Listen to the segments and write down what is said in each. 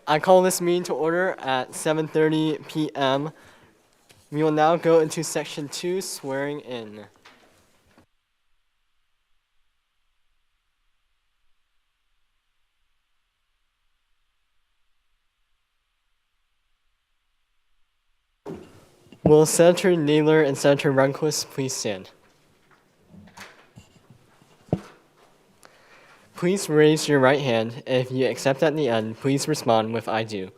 I call this meeting to order at 7:30 p.m. We will now go into section 2, swearing in. Will Senator Naylor and Senator Rehnquist please stand? Please raise your right hand. If you accept at the end, please respond with "I do."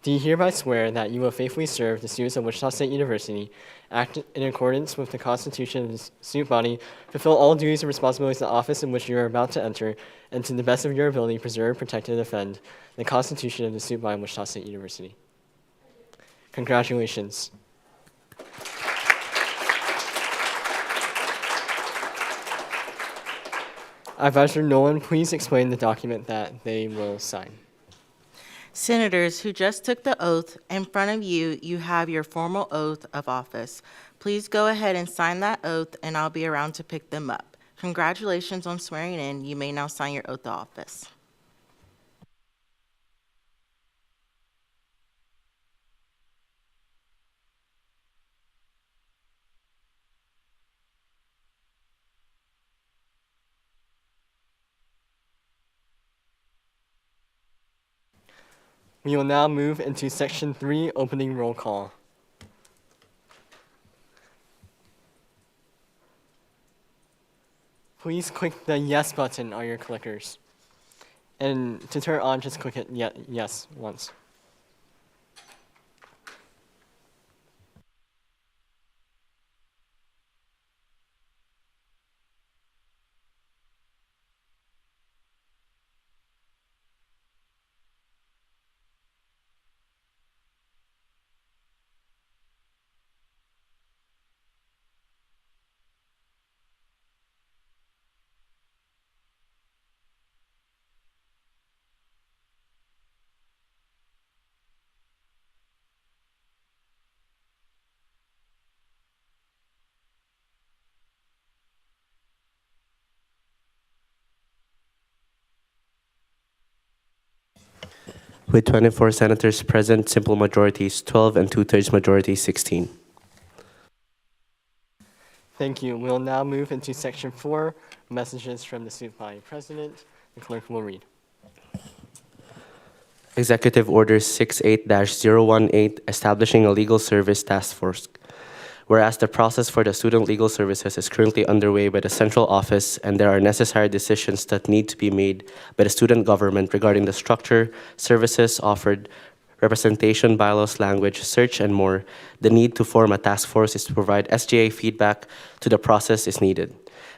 Do you hereby swear that you will faithfully serve the students of Wichita State University, act in accordance with the Constitution of the student body, fulfill all duties and responsibilities of the office in which you are about to enter, and to the best of your ability preserve, protect, and defend the Constitution of the student body of Wichita State University? Congratulations. Advisor Nolan, please explain the document that they will sign. Senators who just took the oath, in front of you, you have your formal oath of office. Please go ahead and sign that oath, and I'll be around to pick them up. Congratulations on swearing in. You may now sign your oath of office. We will now move into section 3, opening roll call. Please click the yes button on your clickers. And to turn it on, just click it yes once. With 24 senators present, simple majorities 12 and 2/3 majority 16. Thank you. We'll now move into section 4, messages from the student body president. The clerk will read. Executive Order 68-018 establishing a legal service task force. Whereas the process for the student legal services is currently underway by the central office and there are necessary decisions that need to be made by the student government regarding the structure, services offered, representation, bylaws, language, search, and more, the need to form a task force is to provide SGA feedback to the process is needed.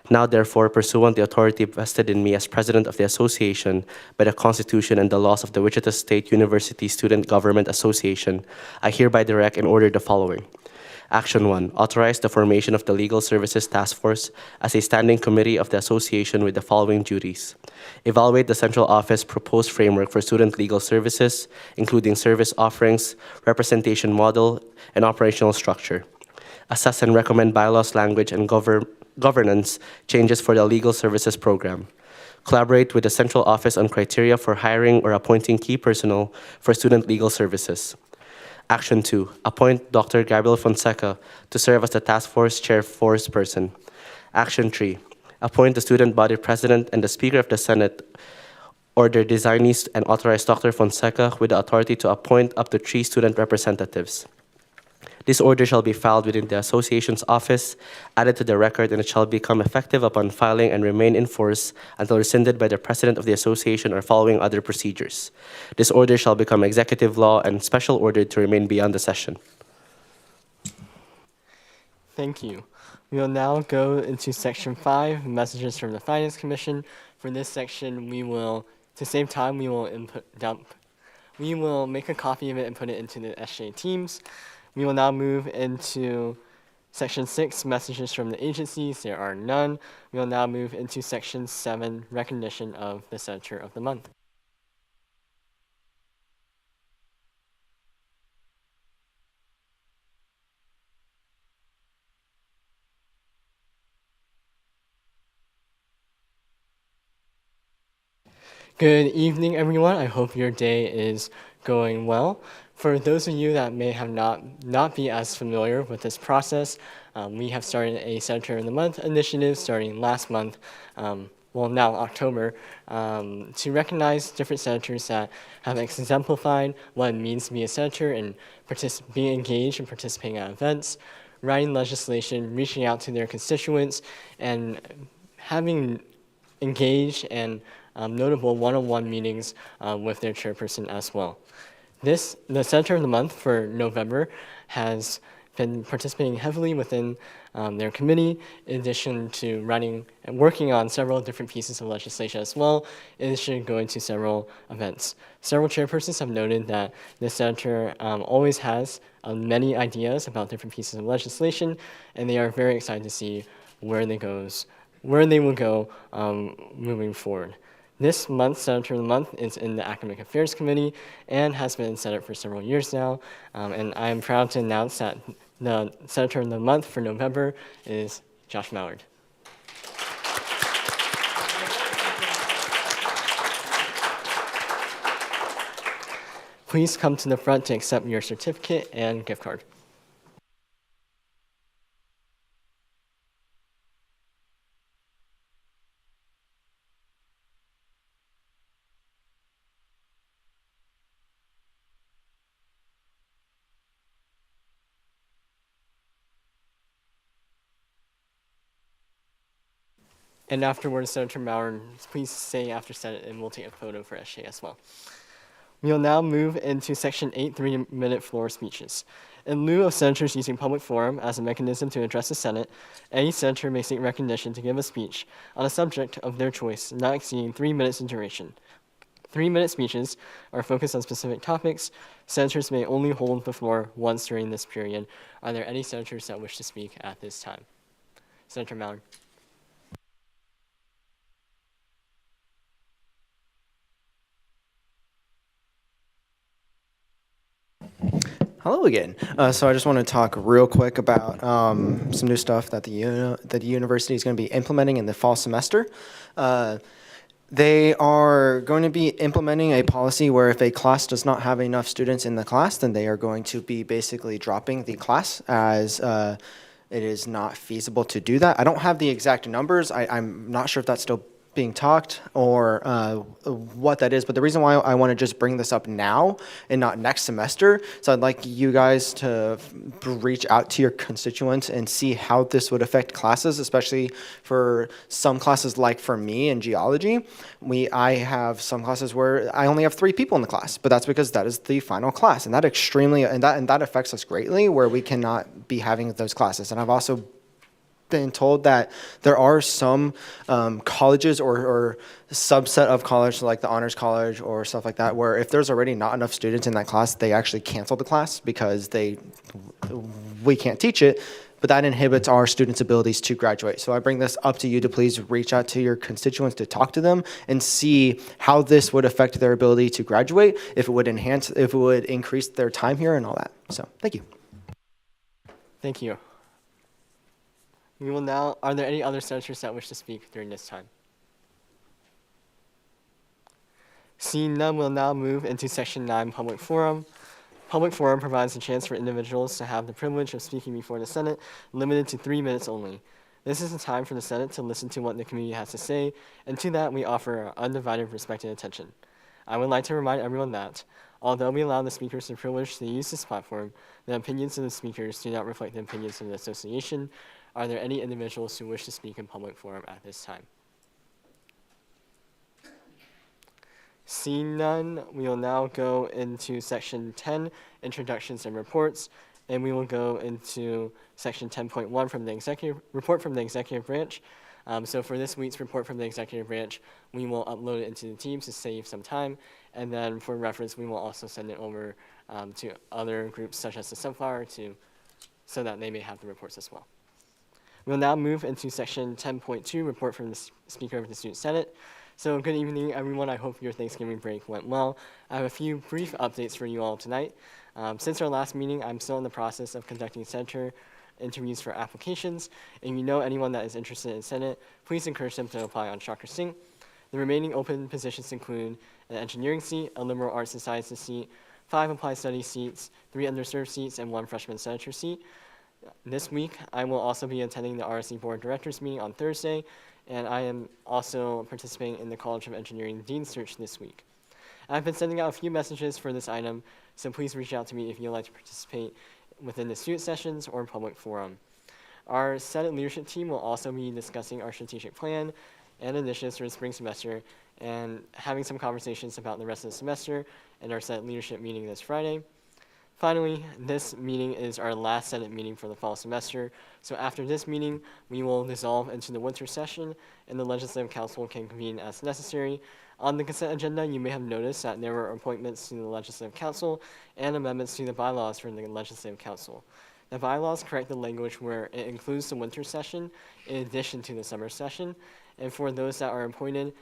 Now, therefore, pursuant the authority vested in me as president of the association by the Constitution and the laws of the Wichita State University Student Government Association, I hereby direct and order the following. Action 1. Authorize the formation of the Legal Services Task Force as a standing committee of the association with the following duties. Evaluate the central office proposed framework for student legal services, including service offerings, representation model, and operational structure. Assess and recommend bylaws, language, and governance changes for the legal services program. Collaborate with the central office on criteria for hiring or appointing key personnel for student legal services. Action 2. Appoint Dr. Gabriel Fonseca to serve as the task force chairperson. Action 3. Appoint the student body president and the Speaker of the Senate or their designees and authorize Dr. Fonseca with the authority to appoint up to 3 student representatives. This order shall be filed within the association's office, added to the record, and it shall become effective upon filing and remain in force until rescinded by the president of the association or following other procedures. This order shall become executive law and special order to remain beyond the session. Thank you. We will now go into section 5, messages from the Finance Commission. For this section, to save time, we will make a copy of it and put it into the SJ Teams. We will now move into section 6, messages from the agencies. There are none. We will now move into section 7, recognition of the Senator of the Month. Good evening, everyone. I hope your day is going well. For those of you that may have not be as familiar with this process, we have started a Senator of the Month initiative starting last month, now October, to recognize different senators that have exemplified what it means to be a senator and being engaged and participating at events, writing legislation, reaching out to their constituents, and having engaged and notable one-on-one meetings with their chairperson as well. The Senator of the Month for November has been participating heavily within their committee, in addition to writing and working on several different pieces of legislation as well, in addition to going to several events. Several chairpersons have noted that the senator always has many ideas about different pieces of legislation, and they are very excited to see where they will go moving forward. This month's Senator of the Month is in the Academic Affairs Committee and has been in Senate for several years now. And I am proud to announce that the Senator of the Month for November is Josh Mallard. Please come to the front to accept your certificate and gift card. And afterwards, Senator Mallard, please stay after Senate and we'll take a photo for SJ as well. We will now move into Section 8 3-minute floor speeches. In lieu of senators using public forum as a mechanism to address the Senate, any senator may seek recognition to give a speech on a subject of their choice, not exceeding 3 minutes in duration. 3-minute speeches are focused on specific topics. Senators may only hold the floor once during this period. Are there any senators that wish to speak at this time? Senator Mallard. Hello again. So I just want to talk real quick about some new stuff that the university is going to be implementing in the fall semester. They are going to be implementing a policy where if a class does not have enough students in the class, then they are going to be basically dropping the class as it is not feasible to do that. I don't have the exact numbers. I'm not sure if that's still being talked or what that is, but the reason why I want to just bring this up now and not next semester, so I'd like you guys to reach out to your constituents and see how this would affect classes, especially for some classes like for me in geology. I have some classes where I only have 3 people in the class, but that's because that is the final class, and that affects us greatly where we cannot be having those classes. And I've also been told that there are some colleges or subset of college, like the honors college or stuff like that, where if there's already not enough students in that class, they actually cancel the class because we can't teach it, but that inhibits our students' abilities to graduate. So I bring this up to you to please reach out to your constituents to talk to them and see how this would affect their ability to graduate, if it would increase their time here and all that. So thank you. Thank you. We will now, are there any other senators that wish to speak during this time? Seeing none, we'll now move into Section 9, Public Forum. Public Forum provides a chance for individuals to have the privilege of speaking before the Senate, limited to 3 minutes only. This is a time for the Senate to listen to what the community has to say, and to that we offer our undivided respect and attention. I would like to remind everyone that, although we allow the speakers the privilege to use this platform, the opinions of the speakers do not reflect the opinions of the association. Are there any individuals who wish to speak in public forum at this time? Seeing none, we will now go into Section 10, Introductions and Reports, and we will go into Section 10.1 from the report from the executive branch. So for this week's report from the executive branch, we will upload it into the teams to save some time, and then for reference, we will also send it over to other groups such as the Sunflower so that they may have the reports as well. We'll now move into Section 10.2, report from the Speaker of the Student Senate. So good evening, everyone. I hope your Thanksgiving break went well. I have a few brief updates for you all tonight. Since our last meeting, I'm still in the process of conducting senator interviews for applications. If you know anyone that is interested in Senate, please encourage them to apply on Shocker Sync. The remaining open positions include an engineering seat, a liberal arts and sciences seat, 5 applied study seats, 3 underserved seats, and 1 freshman senator seat. This week, I will also be attending the RSC Board of Directors meeting on Thursday, and I am also participating in the College of Engineering Dean Search this week. I've been sending out a few messages for this item, so please reach out to me if you'd like to participate within the student sessions or public forum. Our Senate leadership team will also be discussing our strategic plan and initiatives for the spring semester and having some conversations about the rest of the semester in our Senate leadership meeting this Friday. Finally, this meeting is our last Senate meeting for the fall semester, so after this meeting, we will dissolve into the winter session, and the Legislative Council can convene as necessary. On the consent agenda, you may have noticed that there were appointments to the Legislative Council and amendments to the bylaws for the Legislative Council. The bylaws correct the language where it includes the winter session in addition to the summer session, and for those that are appointed,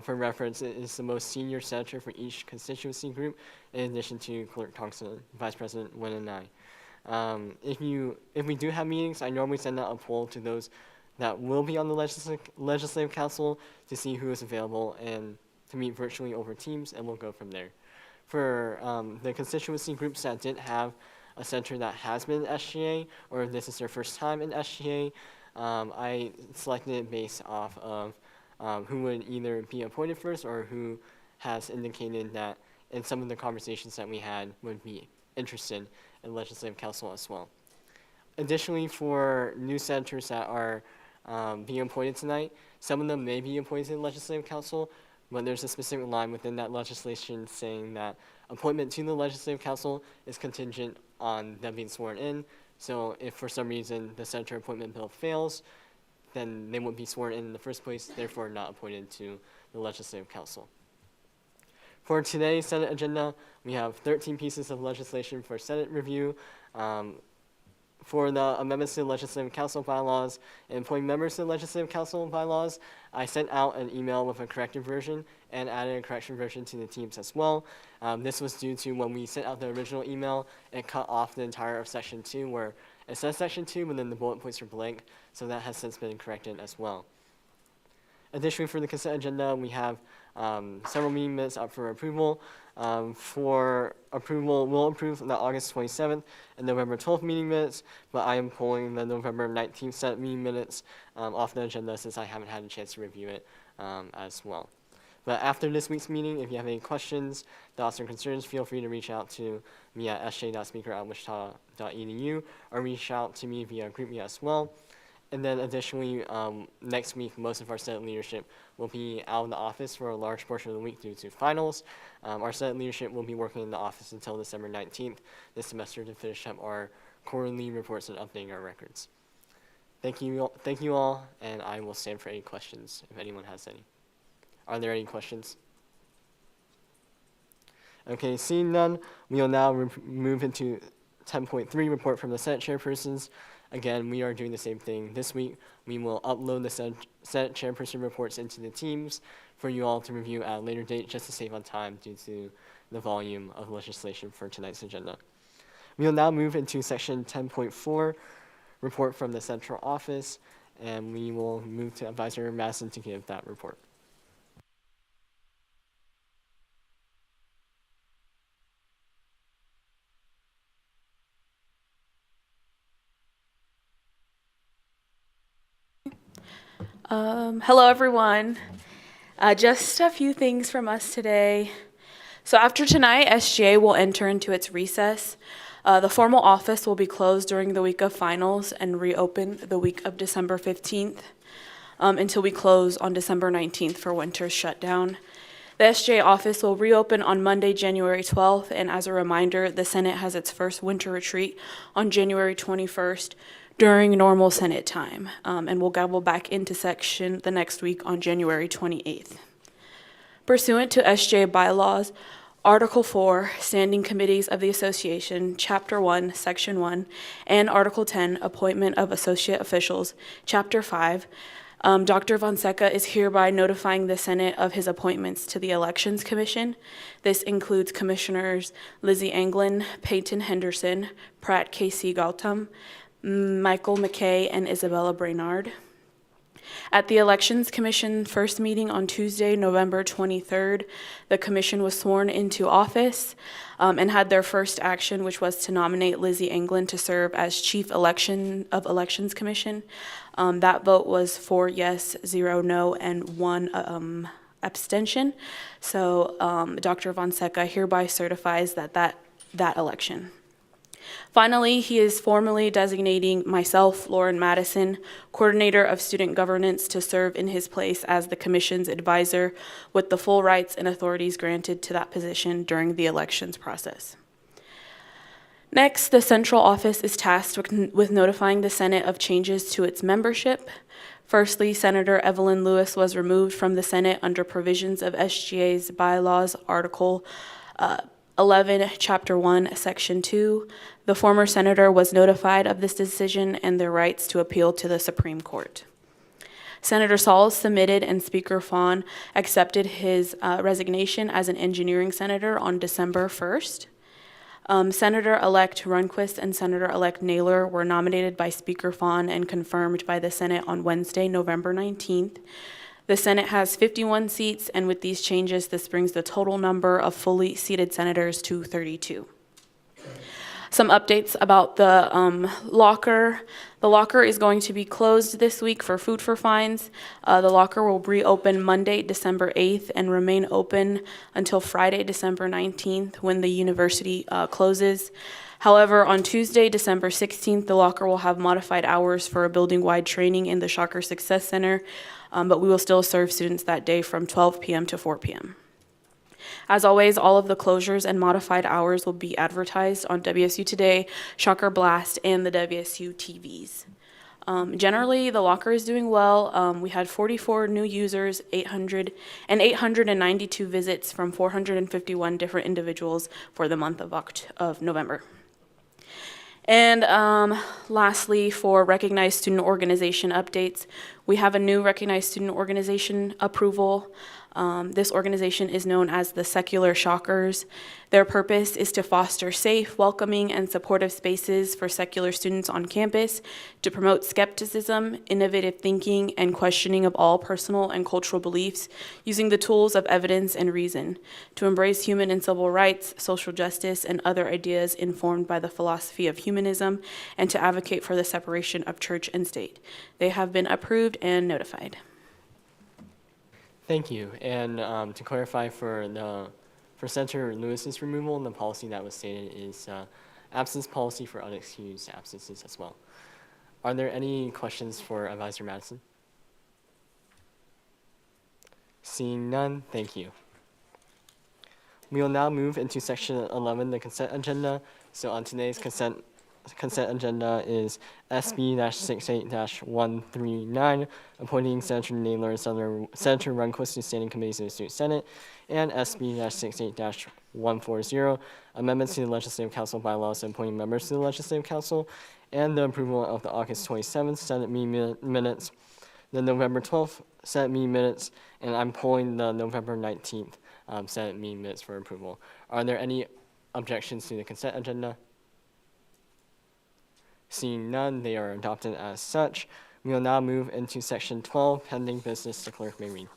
for reference, it is the most senior senator for each constituency group, in addition to Clerk Thompson, Vice President Nguyen, and I. If we do have meetings, I normally send out a poll to those that will be on the Legislative Council to see who is available and to meet virtually over Teams, and we'll go from there. For the constituency groups that didn't have a senator that has been in SGA, or if this is their first time in SGA, I selected it based off of who would either be appointed first or who has indicated that in some of the conversations that we had would be interested in Legislative Council as well. Additionally, for new senators that are being appointed tonight, some of them may be appointed to the Legislative Council, but there's a specific line within that legislation saying that appointment to the Legislative Council is contingent on them being sworn in. So if for some reason the senator appointment bill fails, then they won't be sworn in the first place, therefore not appointed to the Legislative Council. For today's Senate agenda, we have 13 pieces of legislation for Senate review. For the amendments to the Legislative Council bylaws and appointing members to the Legislative Council bylaws, I sent out an email with a corrected version and added a correction version to the teams as well. This was due to when we sent out the original email, it cut off the entire of section 2 where it says section 2, but then the bullet points are blank, so that has since been corrected as well. Additionally, for the consent agenda, we have several meeting minutes up for approval. For approval, we'll approve the August 27th and November 12th meeting minutes, but I am pulling the November 19th Senate meeting minutes off the agenda since I haven't had a chance to review it as well. But after this week's meeting, if you have any questions, thoughts, or concerns, feel free to reach out to me at sj.speaker@wichita.edu or reach out to me via GroupMe as well. And then additionally, next week, most of our Senate leadership will be out of the office for a large portion of the week due to finals. Our Senate leadership will be working in the office until December 19th this semester to finish up our quarterly reports and updating our records. Thank you all, and I will stand for any questions if anyone has any. Are there any questions? Okay, seeing none, we will now move into 10.3, report from the Senate chairpersons. Again, we are doing the same thing this week. We will upload the Senate chairperson reports into the teams for you all to review at a later date just to save on time due to the volume of legislation for tonight's agenda. We will now move into section 10.4, report from the central office, and we will move to Advisor Madison to give that report. Hello, everyone. Just a few things from us today. So after tonight, SGA will enter into its recess. The formal office will be closed during the week of finals and reopen the week of December 15th until we close on December 19th for winter shutdown. The SGA office will reopen on Monday, January 12th, and as a reminder, the Senate has its first winter retreat on January 21st during normal Senate time, and we'll gavel back into session the next week on January 28th. Pursuant to SGA bylaws, Article 4, Standing Committees of the Association, Chapter 1, Section 1, and Article 10, Appointment of Associate Officials, Chapter 5, Dr. Fonseca is hereby notifying the Senate of his appointments to the Elections Commission. This includes Commissioners Lizzie Anglin, Peyton Henderson, Pratt K.C. Gautam, Michael McKay, and Isabella Brainard. At the Elections Commission first meeting on Tuesday, November 23rd, the commission was sworn into office and had their first action, which was to nominate Lizzie England to serve as Chief Elections Commission. That vote was 4 yes, 0 no, and 1 abstention. So Dr. Fonseca hereby certifies that election. Finally, he is formally designating myself, Lauren Madison, Coordinator of Student Governance, to serve in his place as the Commission's advisor with the full rights and authorities granted to that position during the elections process. Next, the Central Office is tasked with notifying the Senate of changes to its membership. Firstly, Senator Evelyn Lewis was removed from the Senate under provisions of SGA's bylaws, Article 11, Chapter 1, Section 2. The former senator was notified of this decision and their rights to appeal to the Supreme Court. Senator Sauls submitted and Speaker Fawn accepted his resignation as an engineering senator on December 1st. Senator-elect Rehnquist and Senator-elect Naylor were nominated by Speaker Fawn and confirmed by the Senate on Wednesday, November 19th. The Senate has 51 seats, and with these changes, this brings the total number of fully seated senators to 32. Some updates about the locker. The locker is going to be closed this week for Food for Fines. The locker will reopen Monday, December 8th, and remain open until Friday, December 19th, when the university closes. However, on Tuesday, December 16th, the locker will have modified hours for a building-wide training in the Shocker Success Center, but we will still serve students that day from 12 p.m. to 4 p.m. As always, all of the closures and modified hours will be advertised on WSU Today, Shocker Blast, and the WSU TVs. Generally, the locker is doing well. We had 44 new users, 892 visits from 451 different individuals for the month of November. And lastly, for recognized student organization updates, we have a new recognized student organization approval. This organization is known as the Secular Shockers. Their purpose is to foster safe, welcoming, and supportive spaces for secular students on campus, to promote skepticism, innovative thinking, and questioning of all personal and cultural beliefs using the tools of evidence and reason, to embrace human and civil rights, social justice, and other ideas informed by the philosophy of humanism, and to advocate for the separation of church and state. They have been approved and notified. Thank you. And to clarify for Senator Lewis's removal, the policy that was stated is absence policy for unexcused absences as well. Are there any questions for Advisor Madison? Seeing none, thank you. We will now move into section 11, the consent agenda. So on today's consent agenda is SB-68-139, appointing Senator Naylor and Senator Rehnquist to standing committees of the Student Senate, and SB-68-140, amendments to the Legislative Council bylaws and appointing members to the Legislative Council, and the approval of the August 27th Senate meeting minutes, the November 12th Senate meeting minutes, and I'm pulling the November 19th Senate meeting minutes for approval. Are there any objections to the consent agenda? Seeing none, they are adopted as such. We will now move into section 12, pending business. The clerk may read.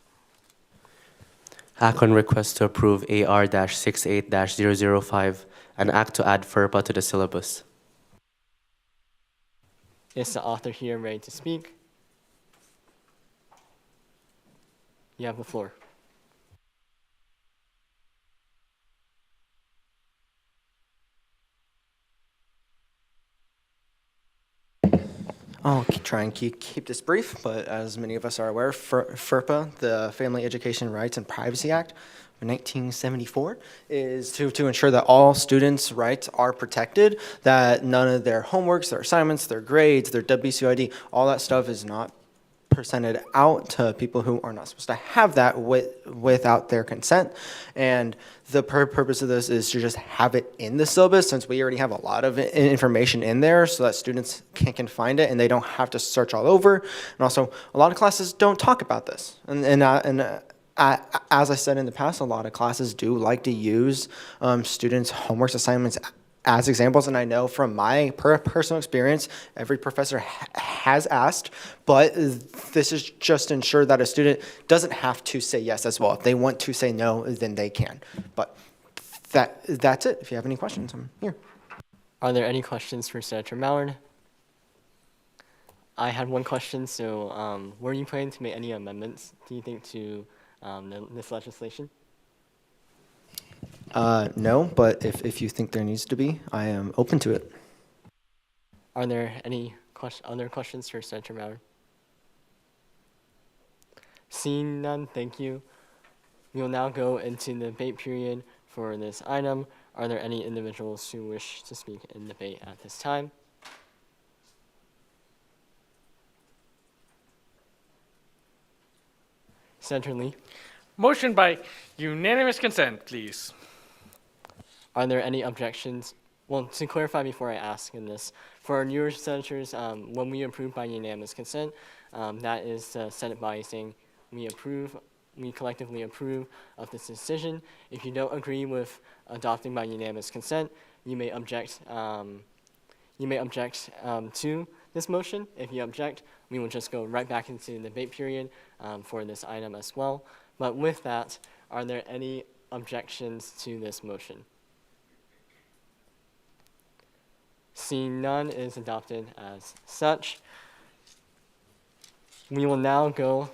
Act on request to approve AR-68-005, an act to add FERPA to the syllabus. Is the author here ready to speak? You have the floor. I'll try and keep this brief, but as many of us are aware, FERPA, the Family Education Rights and Privacy Act of 1974, is to ensure that all students' rights are protected, that none of their homeworks, their assignments, their grades, their WCID, all that stuff is not presented out to people who are not supposed to have that without their consent. And the purpose of this is to just have it in the syllabus, since we already have a lot of information in there so that students can find it and they don't have to search all over. And also, a lot of classes don't talk about this. As I said in the past, a lot of classes do like to use students' homework assignments as examples, and I know from my personal experience, every professor has asked, but this is just to ensure that a student doesn't have to say yes as well. If they want to say no, then they can. But that's it. If you have any questions, I'm here. Are there any questions for Senator Mallard? I had one question. So, were you planning to make any amendments, do you think, to this legislation? No, but if you think there needs to be, I am open to it. Are there any other questions for Senator Mallard? Seeing none, thank you. We will now go into the debate period for this item. Are there any individuals who wish to speak in debate at this time? Senator Lee, Motion by unanimous consent, please. are there any objections? Well, to clarify before I ask in this, for our newer senators, when we approve by unanimous consent, that is the Senate body saying we collectively approve of this decision. If you don't agree with adopting by unanimous consent, you may object. To this motion. If you object, we will just go right back into the debate period for this item as well. But with that, are there any objections to this motion? Seeing none, it is adopted as such. We will now go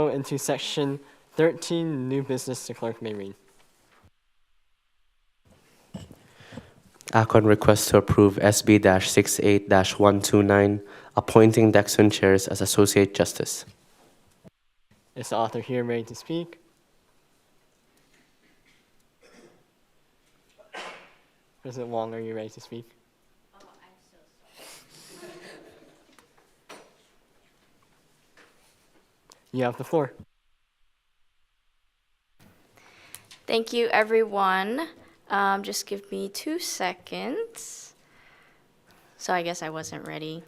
into section 13, new business. The clerk may read. Act on request to approve SB-68-129, appointing Dexon chairs as Associate Justice. Is the author here ready to speak? President Wong, are you ready to speak? Oh, I'm so sorry. You have the floor. Thank you, everyone. Just give me 2 seconds. So I guess I wasn't ready.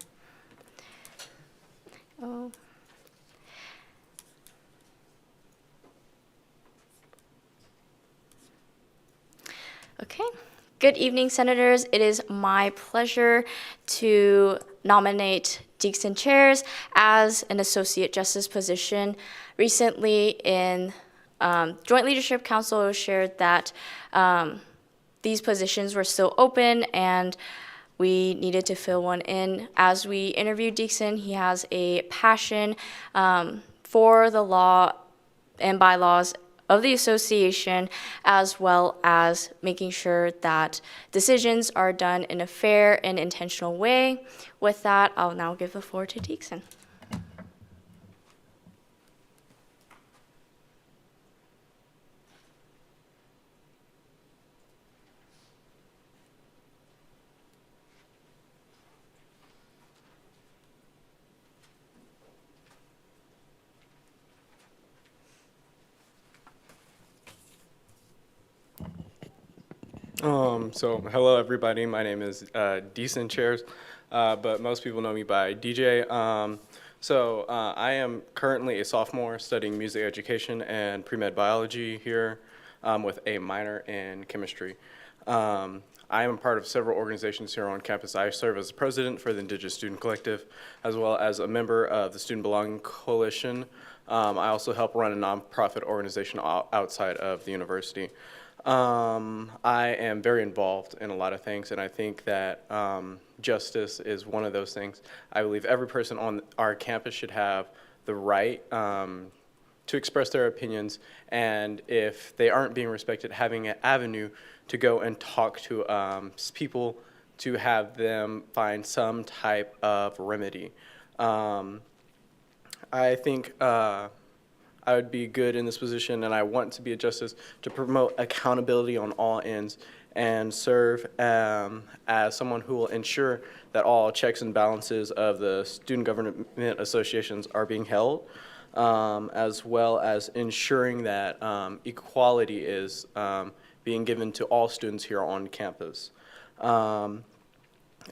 Oh. Okay. Good evening, Senators. It is my pleasure to nominate Dixon Chairs as an Associate Justice position. Recently in Joint Leadership Council shared that these positions were still open and we needed to fill one in. As we interviewed Dixon, he has a passion for the law and bylaws of the association, as well as making sure that decisions are done in a fair and intentional way. With that, I'll now give the floor to Dixon. So hello everybody, my name is Decent Chairs, but most people know me by DJ. I am currently a sophomore studying music education and pre-med biology here with a minor in chemistry. I am a part of several organizations here on campus. I serve as the president for the Indigenous Student Collective, as well as a member of the Student Belonging Coalition. I also help run a nonprofit organization outside of the university. I am very involved in a lot of things, and I think that justice is one of those things. I believe every person on our campus should have the right to express their opinions, and if they aren't being respected, having an avenue to go and talk to people to have them find some type of remedy. I think I would be good in this position, and I want to be a justice to promote accountability on all ends and serve as someone who will ensure that all checks and balances of the student government associations are being held, as well as ensuring that equality is being given to all students here on campus. A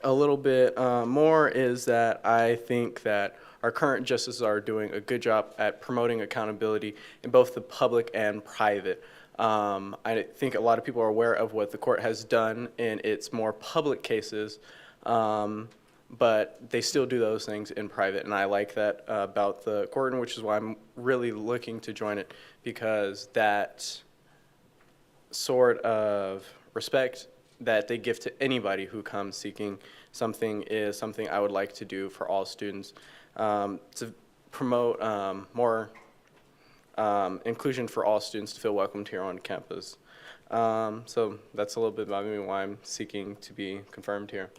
little bit more is that I think that our current justices are doing a good job at promoting accountability in both the public and private. I think a lot of people are aware of what the court has done in its more public cases, but they still do those things in private, and I like that about the court, which is why I'm really looking to join it, because that sort of respect that they give to anybody who comes seeking something is something I would like to do for all students, to promote more inclusion for all students to feel welcomed here on campus. So that's a little bit about me, why I'm seeking to be confirmed here.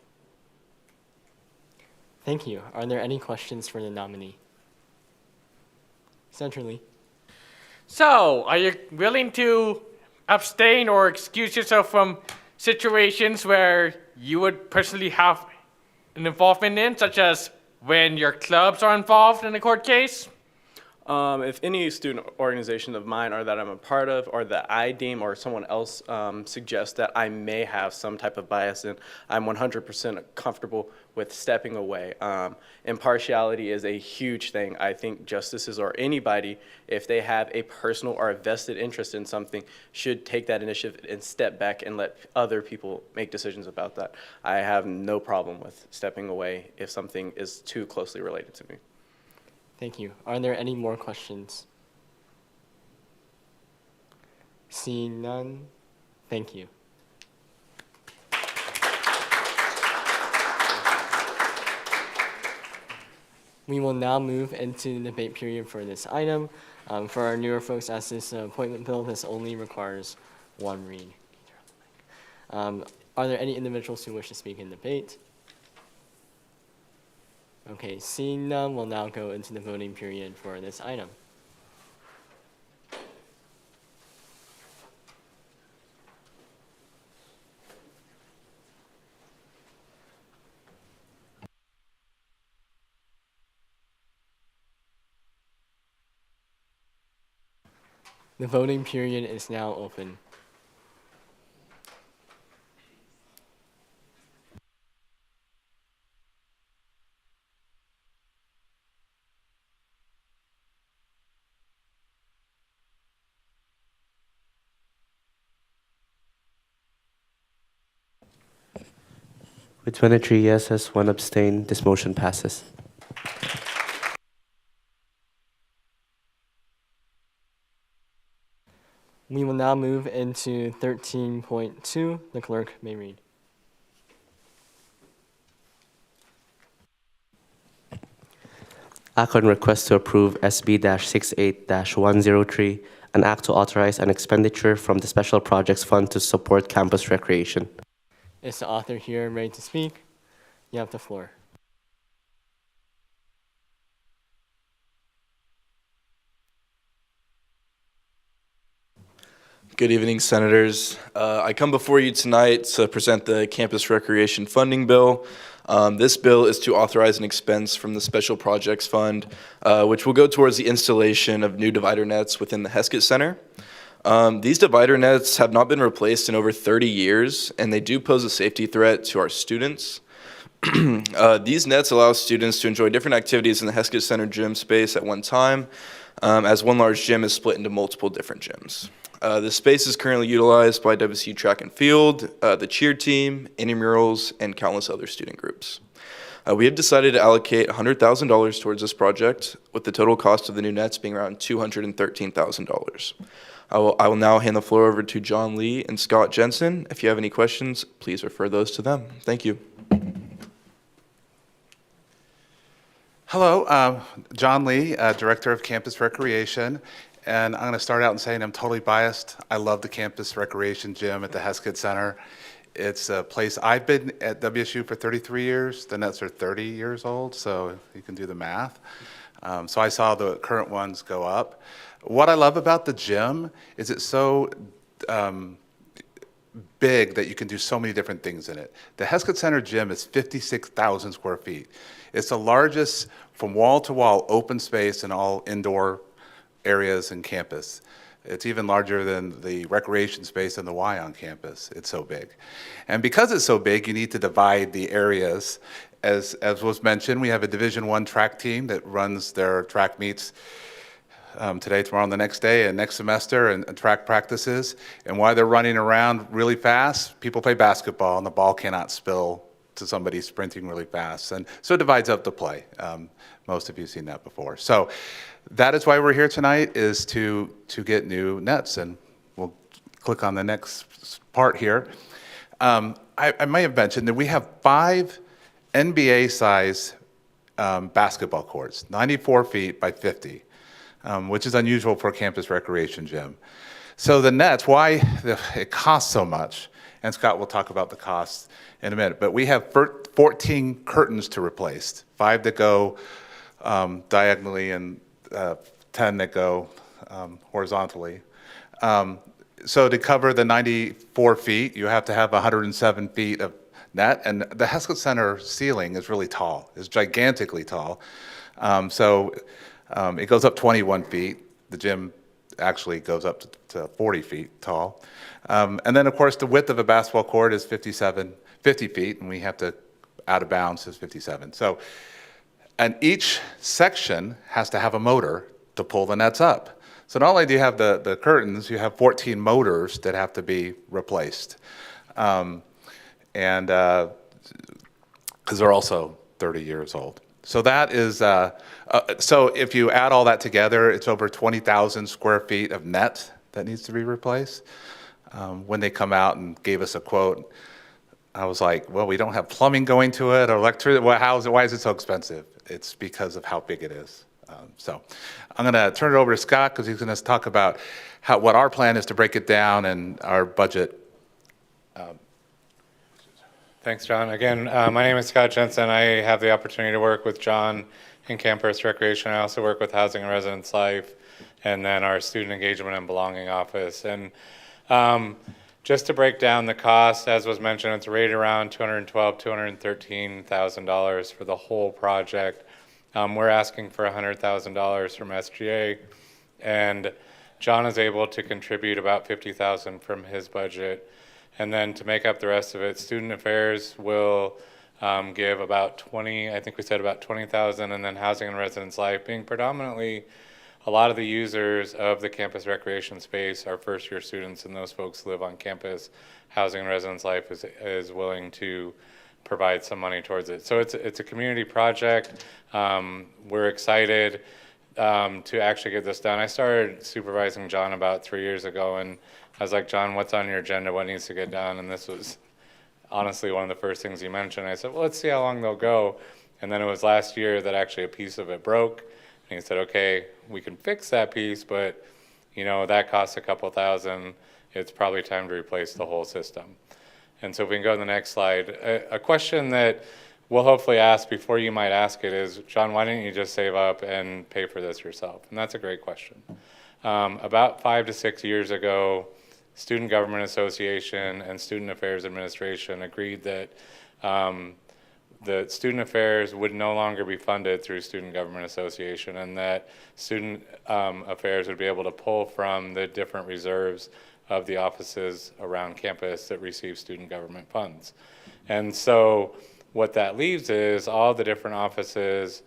Thank you. Are there any questions for the nominee? Centrally. So, are you willing to abstain or excuse yourself from situations where you would personally have an involvement in, such as when your clubs are involved in a court case? If any student organization of mine or that I'm a part of or that I deem or someone else suggests that I may have some type of bias in, I'm 100% comfortable with stepping away. Impartiality is a huge thing. I think justices or anybody, if they have a personal or a vested interest in something, should take that initiative and step back and let other people make decisions about that. I have no problem with stepping away if something is too closely related to me. Thank you. Are there any more questions? Seeing none, thank you. We will now move into the debate period for this item. For our newer folks, as this appointment bill, this only requires one read. Are there any individuals who wish to speak in debate? Okay, seeing none, we'll now go into the voting period for this item. The voting period is now open. With 23 yeses, 1 abstain, this motion passes. We will now move into 13.2. The clerk may read. Act on request to approve SB-68-103, an act to authorize an expenditure from the Special Projects Fund to support campus recreation. Is the author here and ready to speak? You have the floor. Good evening, Senators. I come before you tonight to present the Campus Recreation Funding Bill. This bill is to authorize an expense from the Special Projects Fund, which will go towards the installation of new divider nets within the Heskett Center. These divider nets have not been replaced in over 30 years, and they do pose a safety threat to our students. These nets allow students to enjoy different activities in the Heskett Center gym space at one time, as one large gym is split into multiple different gyms. The space is currently utilized by WSU Track and Field, the cheer team, intramurals, and countless other student groups. We have decided to allocate $100,000 towards this project, with the total cost of the new nets being around $213,000. I will now hand the floor over to John Lee and Scott Jensen. If you have any questions, please refer those to them. Thank you. Hello, John Lee, Director of Campus Recreation, and I'm going to start out in saying I'm totally biased. I love the Campus Recreation Gym at the Heskett Center. It's a place, I've been at WSU for 33 years. The Nets are 30 years old, so you can do the math. So I saw the current ones go up. What I love about the gym is it's so big that you can do so many different things in it. The Heskett Center gym is 56,000 square feet. It's the largest from wall to wall open space in all indoor areas in campus. It's even larger than the recreation space in the Y on campus. It's so big. And because it's so big, you need to divide the areas. As was mentioned, we have a Division I track team that runs their track meets today, tomorrow, and the next day, and next semester, and track practices. And while they're running around really fast, people play basketball, and the ball cannot spill to somebody sprinting really fast. And so it divides up the play. Most of you have seen that before. So that is why we're here tonight, is to get new nets. And we'll click on the next part here. I may have mentioned that we have 5 NBA-size basketball courts, 94 feet by 50. Which is unusual for a campus recreation gym. So the nets, why it costs so much, and Scott will talk about the costs in a minute, but we have 14 curtains to replace, 5 that go diagonally and 10 that go horizontally. So to cover the 94 feet, you have to have 107 feet of net, and the Heskett Center ceiling is really tall, it's gigantically tall. It goes up 21 feet. The gym actually goes up to 40 feet tall. And then, of course, the width of a basketball court is 50 feet, and we have to, out of bounds is 57. So, and each section has to have a motor to pull the nets up. So not only do you have the curtains, you have 14 motors that have to be replaced. Because they're also 30 years old. So that is, so if you add all that together, it's over 20,000 square feet of net that needs to be replaced. When they come out and gave us a quote, I was like, well, we don't have plumbing going to it or electricity. Well, why is it so expensive? It's because of how big it is. So I'm going to turn it over to Scott because he's going to talk about what our plan is to break it down and our budget. Thanks, John. Again, my name is Scott Jensen. I have the opportunity to work with John in campus recreation. I also work with Housing and Residence Life, and then our Student Engagement and Belonging Office. And just to break down the cost, as was mentioned, it's rated around $212,000, $213,000 for the whole project. We're asking for $100,000 from SGA, and John is able to contribute about $50,000 from his budget. And then to make up the rest of it, Student Affairs will give about 20, I think we said about 20,000, and then Housing and Residence Life, being predominantly a lot of the users of the campus recreation space are first-year students, and those folks live on campus. Housing and Residence Life is willing to provide some money towards it. So it's a community project. We're excited to actually get this done. I started supervising John about 3 years ago, and I was like, John, what's on your agenda? What needs to get done? And this was honestly one of the first things he mentioned. I said, well, let's see how long they'll go. And then it was last year that actually a piece of it broke. And he said, okay, we can fix that piece, but you know, that costs a couple thousand. It's probably time to replace the whole system. And so if we can go to the next slide. A question that we'll hopefully ask before you might ask it is, John, why didn't you just save up and pay for this yourself? And that's a great question. About 5 to 6 years ago, Student Government Association and Student Affairs Administration agreed that the Student Affairs would no longer be funded through Student Government Association, and that Student Affairs would be able to pull from the different reserves of the offices around campus that receive student government funds. And so what that leaves is all the different offices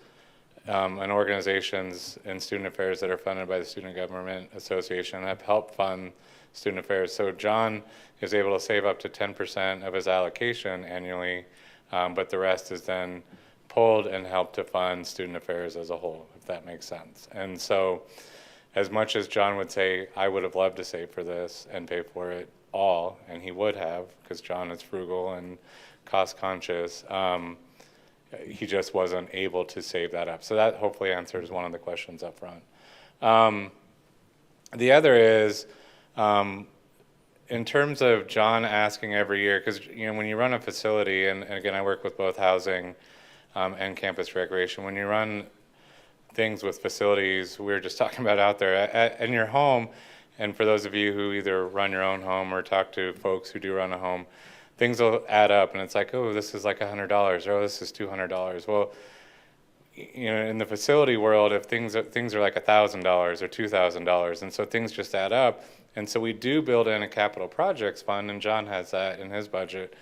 and organizations in Student Affairs that are funded by the Student Government Association have helped fund Student Affairs. So John is able to save up to 10% of his allocation annually, but the rest is then pulled and helped to fund Student Affairs as a whole, if that makes sense. And so as much as John would say, I would have loved to save for this and pay for it all, and he would have, because John is frugal and cost conscious, he just wasn't able to save that up. So that hopefully answers one of the questions up front. The other is, in terms of John asking every year, because you know when you run a facility, and again I work with both housing and campus recreation, when you run things with facilities, we were just talking about out there, in your home, and for those of you who either run your own home or talk to folks who do run a home, things will add up, and it's like, oh, this is like $100, or oh, this is $200. Well, you know, in the facility world, if things are like $1,000 or $2,000, and so things just add up. And so we do build in a capital projects fund, and John has that in his budget.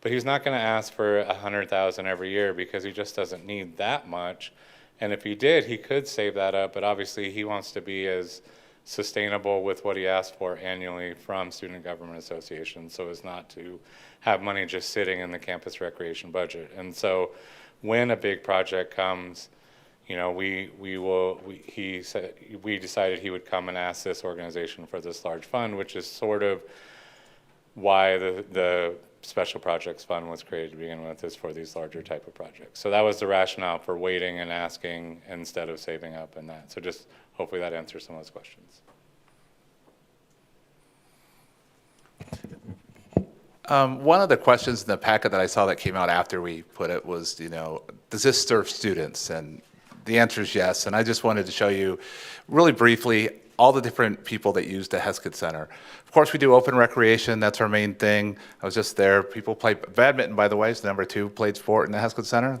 but he's not going to ask for 100,000 every year because he just doesn't need that much. And if he did, he could save that up, but obviously he wants to be as sustainable with what he asked for annually from Student Government Association, so as not to have money just sitting in the campus recreation budget. And so when a big project comes, you know, we decided he would come and ask this organization for this large fund, which is sort of why the Special Projects Fund was created to begin with, is for these larger type of projects. So that was the rationale for waiting and asking instead of saving up and that. So just hopefully that answers some of those questions. One of the questions in the packet that I saw that came out after we put it was, you know, does this serve students? And the answer is yes. And I just wanted to show you really briefly all the different people that use the Heskett Center. Of course, we do open recreation. That's our main thing. I was just there. People play badminton, by the way, is the #2 played sport in the Heskett Center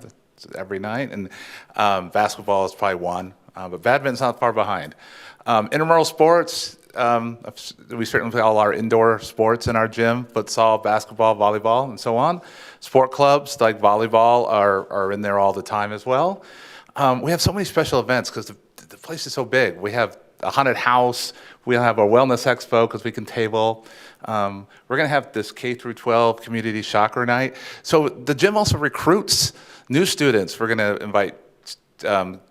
every night. And basketball is probably one, but badminton's not far behind. Intramural sports, we certainly play all our indoor sports in our gym, futsal, basketball, volleyball, and so on. Sport clubs like volleyball are in there all the time as well. We have so many special events because the place is so big. We have a haunted house. We'll have a wellness expo because we can table. We're going to have this K-12 community soccer night. So the gym also recruits new students. We're going to invite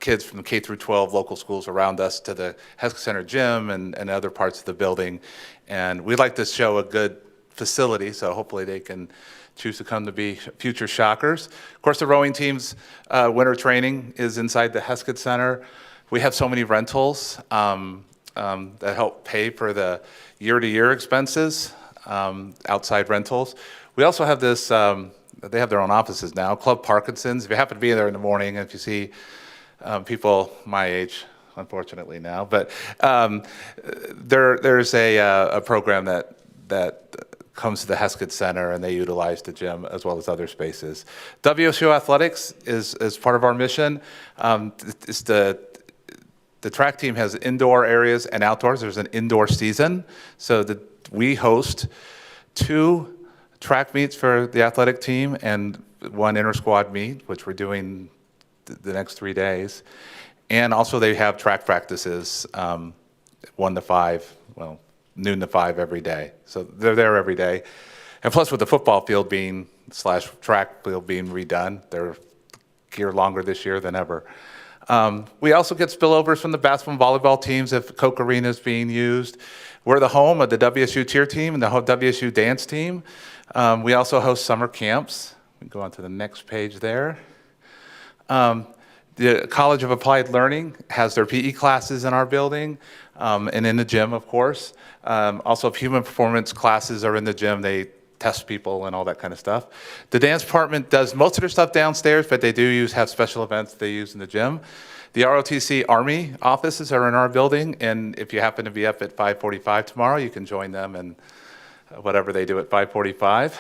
kids from the K-12 local schools around us to the Heskett Center gym and other parts of the building. And we'd like to show a good facility, so hopefully they can choose to come to be future Shockers. Of course, the rowing team's winter training is inside the Heskett Center. We have so many rentals that help pay for the year-to-year expenses, outside rentals. We also have this, they have their own offices now, Club Parkinson's. If you happen to be there in the morning, if you see people my age, unfortunately now, but there's a program that comes to the Heskett Center, and they utilize the gym as well as other spaces. WSU Athletics is part of our mission. It's the track team has indoor areas and outdoors. There's an indoor season, so we host 2 track meets for the athletic team and 1 inter-squad meet, which we're doing the next 3 days. And also they have track practices 1 to 5, well, noon to 5 every day. So they're there every day. And plus with the football field being / track field being redone, they're here longer this year than ever. We also get spillovers from the basketball and volleyball teams if Coke Arena is being used. We're the home of the WSU cheer team and the WSU dance team. We also host summer camps. We can go on to the next page there. The College of Applied Learning has their PE classes in our building and in the gym, of course. Also, if human performance classes are in the gym, they test people and all that kind of stuff. The dance department does most of their stuff downstairs, but they do have special events they use in the gym. The ROTC Army offices are in our building, and if you happen to be up at 5:45 tomorrow, you can join them and whatever they do at 5:45.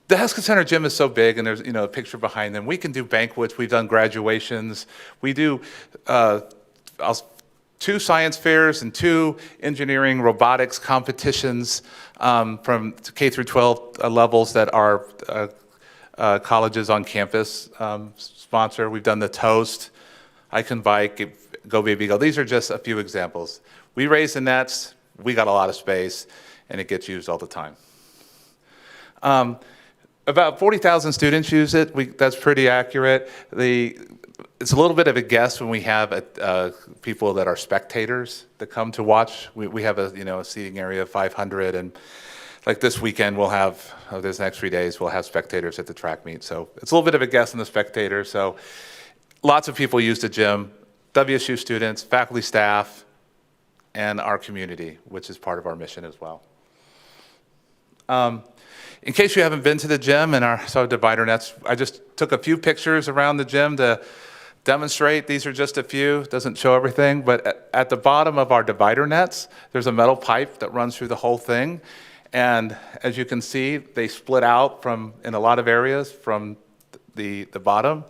The Heskett Center gym is so big, and there's a picture behind them. We can do banquets. We've done graduations. We do 2 science fairs and 2 engineering robotics competitions from K-12 levels that our colleges on campus sponsor. We've done the Toast, I Can Bike, Go Baby Go. These are just a few examples. We raise the nets. We got a lot of space, and it gets used all the time. About 40,000 students use it. That's pretty accurate. It's a little bit of a guess when we have people that are spectators that come to watch. We have a seating area of 500, and like this weekend we'll have, this next 3 days, we'll have spectators at the track meet. So it's a little bit of a guess on the spectators. So lots of people use the gym, WSU students, faculty, staff, and our community, which is part of our mission as well. In case you haven't been to the gym and our divider nets, I just took a few pictures around the gym to demonstrate. These are just a few, doesn't show everything, but at the bottom of our divider nets, there's a metal pipe that runs through the whole thing. And as you can see, they split out in a lot of areas from the bottom.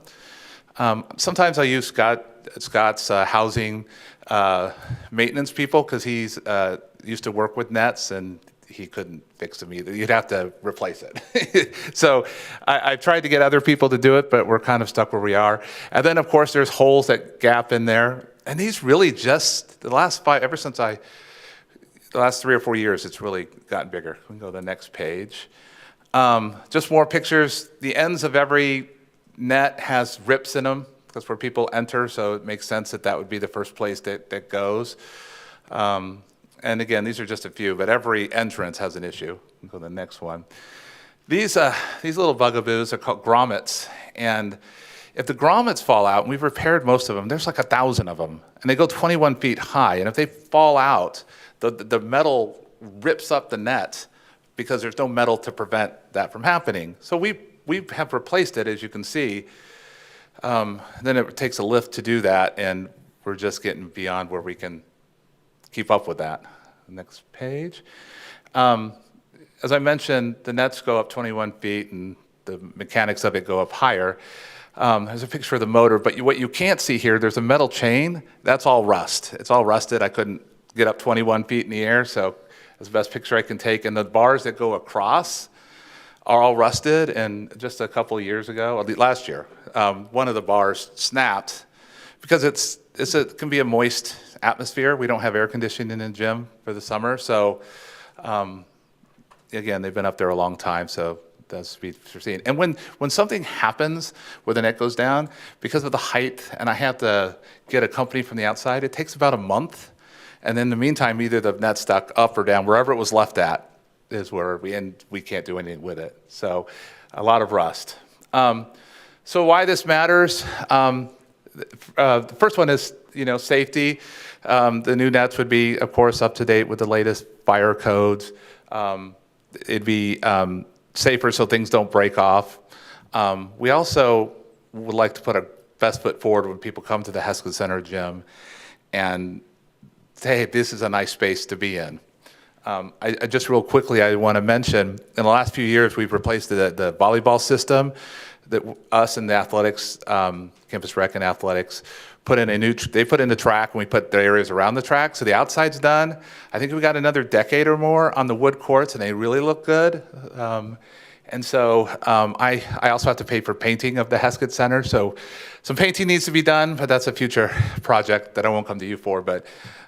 Sometimes I use Scott's housing maintenance people because he's used to work with nets, and he couldn't fix them either. You'd have to replace it. So I've tried to get other people to do it, but we're kind of stuck where we are. And then, of course, there's holes that gap in there. And these really just, the last 3 or 4 years, it's really gotten bigger. We can go to the next page. Just more pictures. The ends of every net has rips in them. That's where people enter, so it makes sense that that would be the first place that goes. And again, these are just a few, but every entrance has an issue. We'll go to the next one. These little bugaboos are called grommets, and if the grommets fall out, and we've repaired most of them, there's like 1,000 of them, and they go 21 feet high, and if they fall out, the metal rips up the net because there's no metal to prevent that from happening. So we have replaced it, as you can see. Then it takes a lift to do that, and we're just getting beyond where we can keep up with that. Next page. As I mentioned, the nets go up 21 feet, and the mechanics of it go up higher. There's a picture of the motor, but what you can't see here, there's a metal chain. That's all rust. It's all rusted. I couldn't get up 21 feet in the air, so that's the best picture I can take. And the bars that go across are all rusted, and just a couple of years ago, or last year, one of the bars snapped because it can be a moist atmosphere. We don't have air conditioning in the gym for the summer, so again, they've been up there a long time, so that's to be foreseen. And when something happens where the net goes down, because of the height, and I have to get a company from the outside, it takes about a month. And in the meantime, either the net's stuck up or down, wherever it was left at is where we can't do anything with it. So a lot of rust. So why this matters? The first one is, safety. The new nets would be, of course, up to date with the latest fire codes. It'd be safer so things don't break off. We also would like to put our best foot forward when people come to the Heskett Center gym and say, hey, this is a nice space to be in. I just real quickly, I want to mention, in the last few years, we've replaced the volleyball system that us and the athletics, Campus Rec and athletics, they put in the track, and we put the areas around the track, so the outside's done. I think we got another decade or more on the wood courts, and they really look good. And so I also have to pay for painting of the Heskett Center, so some painting needs to be done, but that's a future project that I won't come to you for, but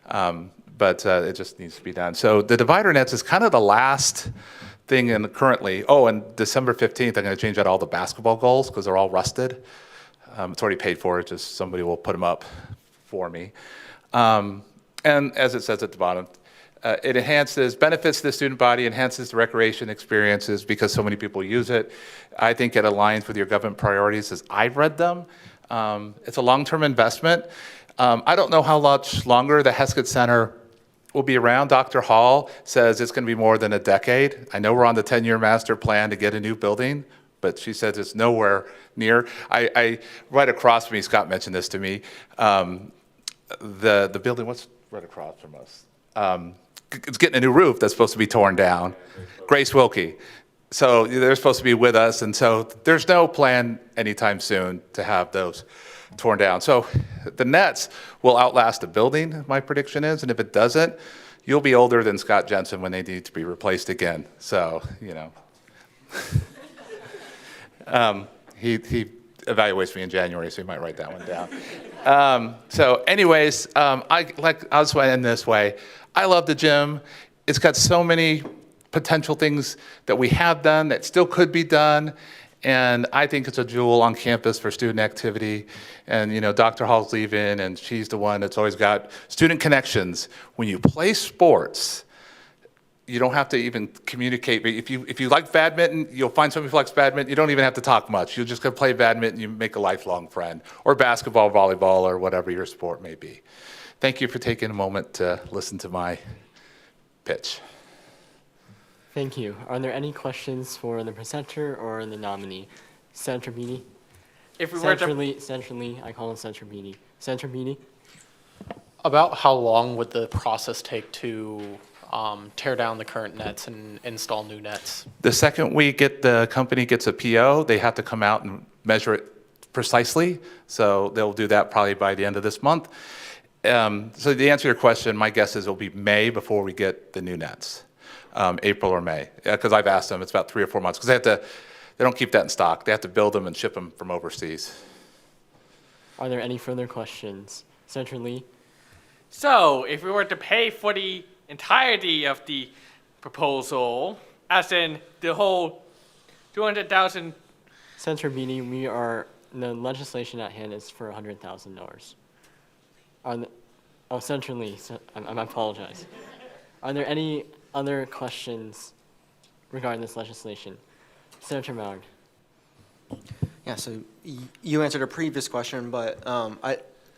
it just needs to be done. So the divider nets is kind of the last thing currently. Oh, and December 15th, I'm going to change out all the basketball goals because they're all rusted. It's already paid for, it's just somebody will put them up for me. And as it says at the bottom, it benefits the student body, enhances the recreation experiences because so many people use it. I think it aligns with your government priorities as I've read them. It's a long-term investment. I don't know how much longer the Heskett Center will be around. Dr. Hall says it's going to be more than a decade. I know we're on the 10-year master plan to get a new building, but she says it's nowhere near. I right across from me, Scott mentioned this to me, the building, what's right across from us? It's getting a new roof that's supposed to be torn down. Grace Wilkie. So they're supposed to be with us, and so there's no plan anytime soon to have those torn down. So the nets will outlast the building, my prediction is, and if it doesn't, you'll be older than Scott Jensen when they need to be replaced again. So, he evaluates me in January, so he might write that one down. So anyways, I just want to end this way. I love the gym. It's got so many potential things that we have done that still could be done. And I think it's a jewel on campus for student activity. And, Dr. Hall's leaving, and she's the one that's always got student connections. When you play sports, you don't have to even communicate. If you like badminton, you'll find somebody who likes badminton. You don't even have to talk much. You'll just go play badminton, you make a lifelong friend. Or basketball, volleyball, or whatever your sport may be. Thank you for taking a moment to listen to my pitch. Thank you. Are there any questions for the presenter or the nominee? Senator Beatty? Centrally, I call him Senator Beatty. Senator Beatty? About how long would the process take to tear down the current nets and install new nets? The second the company gets a PO, they have to come out and measure it precisely. So they'll do that probably by the end of this month. So to answer your question, my guess is it'll be May before we get the new nets. April or May. Because I've asked them, it's about 3 or 4 months, because they don't keep that in stock. They have to build them and ship them from overseas. Are there any further questions? Senator Lee? So, if we were to pay for the entirety of the proposal, as in the whole 200,000, Senator Beatty, the legislation at hand is for $100,000. Oh, Senator Lee, I apologize. Are there any other questions regarding this legislation? Senator Mallard. Yeah, so you answered a previous question, but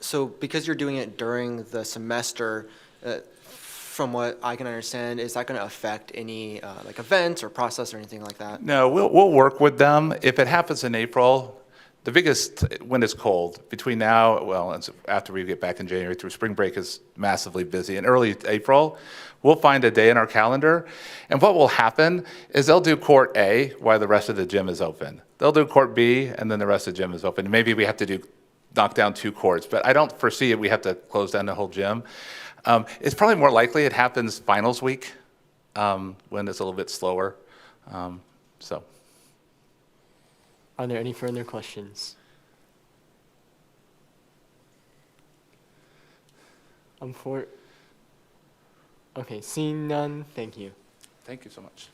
so because you're doing it during the semester, from what I can understand, is that going to affect any like events or process or anything like that? No, we'll work with them. If it happens in April, the biggest, when it's cold, between now, well, and after we get back in January through spring break is massively busy. In early April, we'll find a day in our calendar, and what will happen is they'll do court A while the rest of the gym is open. They'll do court B, and then the rest of the gym is open. Maybe we have to knock down 2 courts, but I don't foresee we have to close down the whole gym. It's probably more likely it happens finals week when it's a little bit slower. So. Are there any further questions? Okay, seeing none, thank you. Thank you so much.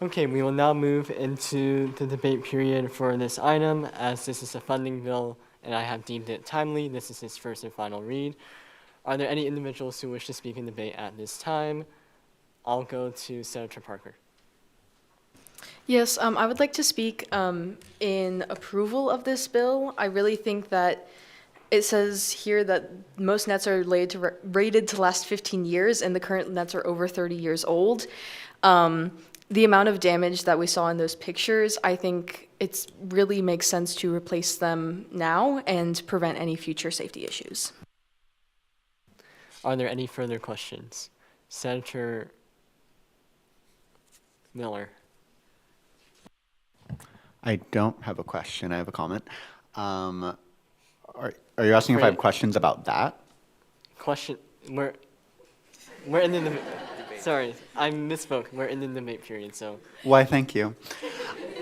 Okay, we will now move into the debate period for this item. As this is a funding bill and I have deemed it timely, this is its first and final read. Are there any individuals who wish to speak in debate at this time? I'll go to Senator Parker. Yes, I would like to speak in approval of this bill. I really think that it says here that most nets are rated to last 15 years, and the current nets are over 30 years old. The amount of damage that we saw in those pictures, I think it really makes sense to replace them now and prevent any future safety issues. Are there any further questions? Senator Miller. I don't have a question. I have a comment. Are you asking if I have questions about that? Question. We're in the sorry, I misspoke. We're in the debate period, so. Why, thank you.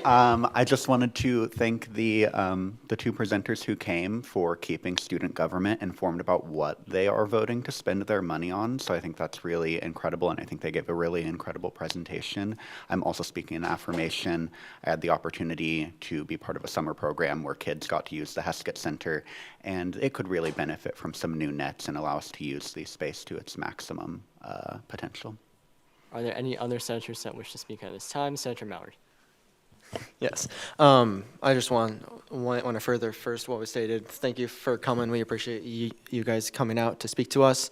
I just wanted to thank the 2 presenters who came for keeping student government informed about what they are voting to spend their money on. So I think that's really incredible, and I think they gave a really incredible presentation. I'm also speaking in affirmation. I had the opportunity to be part of a summer program where kids got to use the Heskett Center, and it could really benefit from some new nets and allow us to use the space to its maximum potential. Are there any other senators that wish to speak at this time? Senator Mallard. Yes. I just want to further first what was stated. Thank you for coming. We appreciate you guys coming out to speak to us.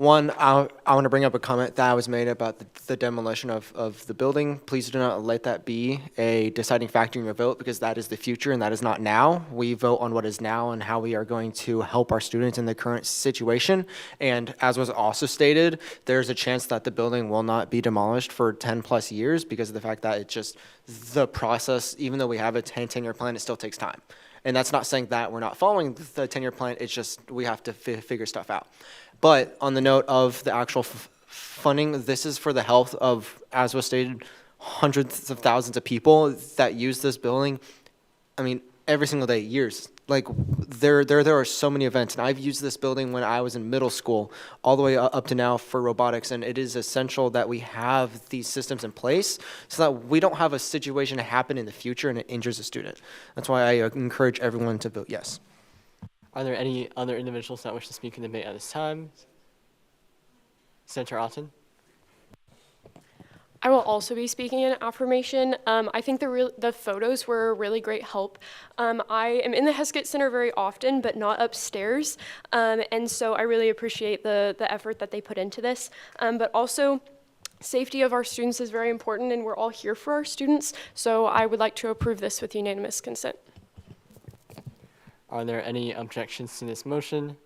One, I want to bring up a comment that was made about the demolition of the building. Please do not let that be a deciding factor in your vote, because that is the future and that is not now. We vote on what is now and how we are going to help our students in the current situation. And as was also stated, there's a chance that the building will not be demolished for 10 plus years because of the fact that it's just the process, even though we have a 10-year plan, it still takes time. And that's not saying that we're not following the 10-year plan, it's just we have to figure stuff out. But on the note of the actual funding, this is for the health of, as was stated, hundreds of thousands of people that use this building. I mean, every single day, years. Like there are so many events, and I've used this building when I was in middle school, all the way up to now for robotics. And it is essential that we have these systems in place so that we don't have a situation happen in the future and it injures a student. That's why I encourage everyone to vote yes. Are there any other individuals that wish to speak in the debate at this time? Senator Otten? I will also be speaking in affirmation. I think the photos were a really great help. I am in the Heskett Center very often, but not upstairs, and so I really appreciate the effort that they put into this. But also, safety of our students is very important, and we're all here for our students, so I would like to approve this with unanimous consent. Are there any objections to this motion?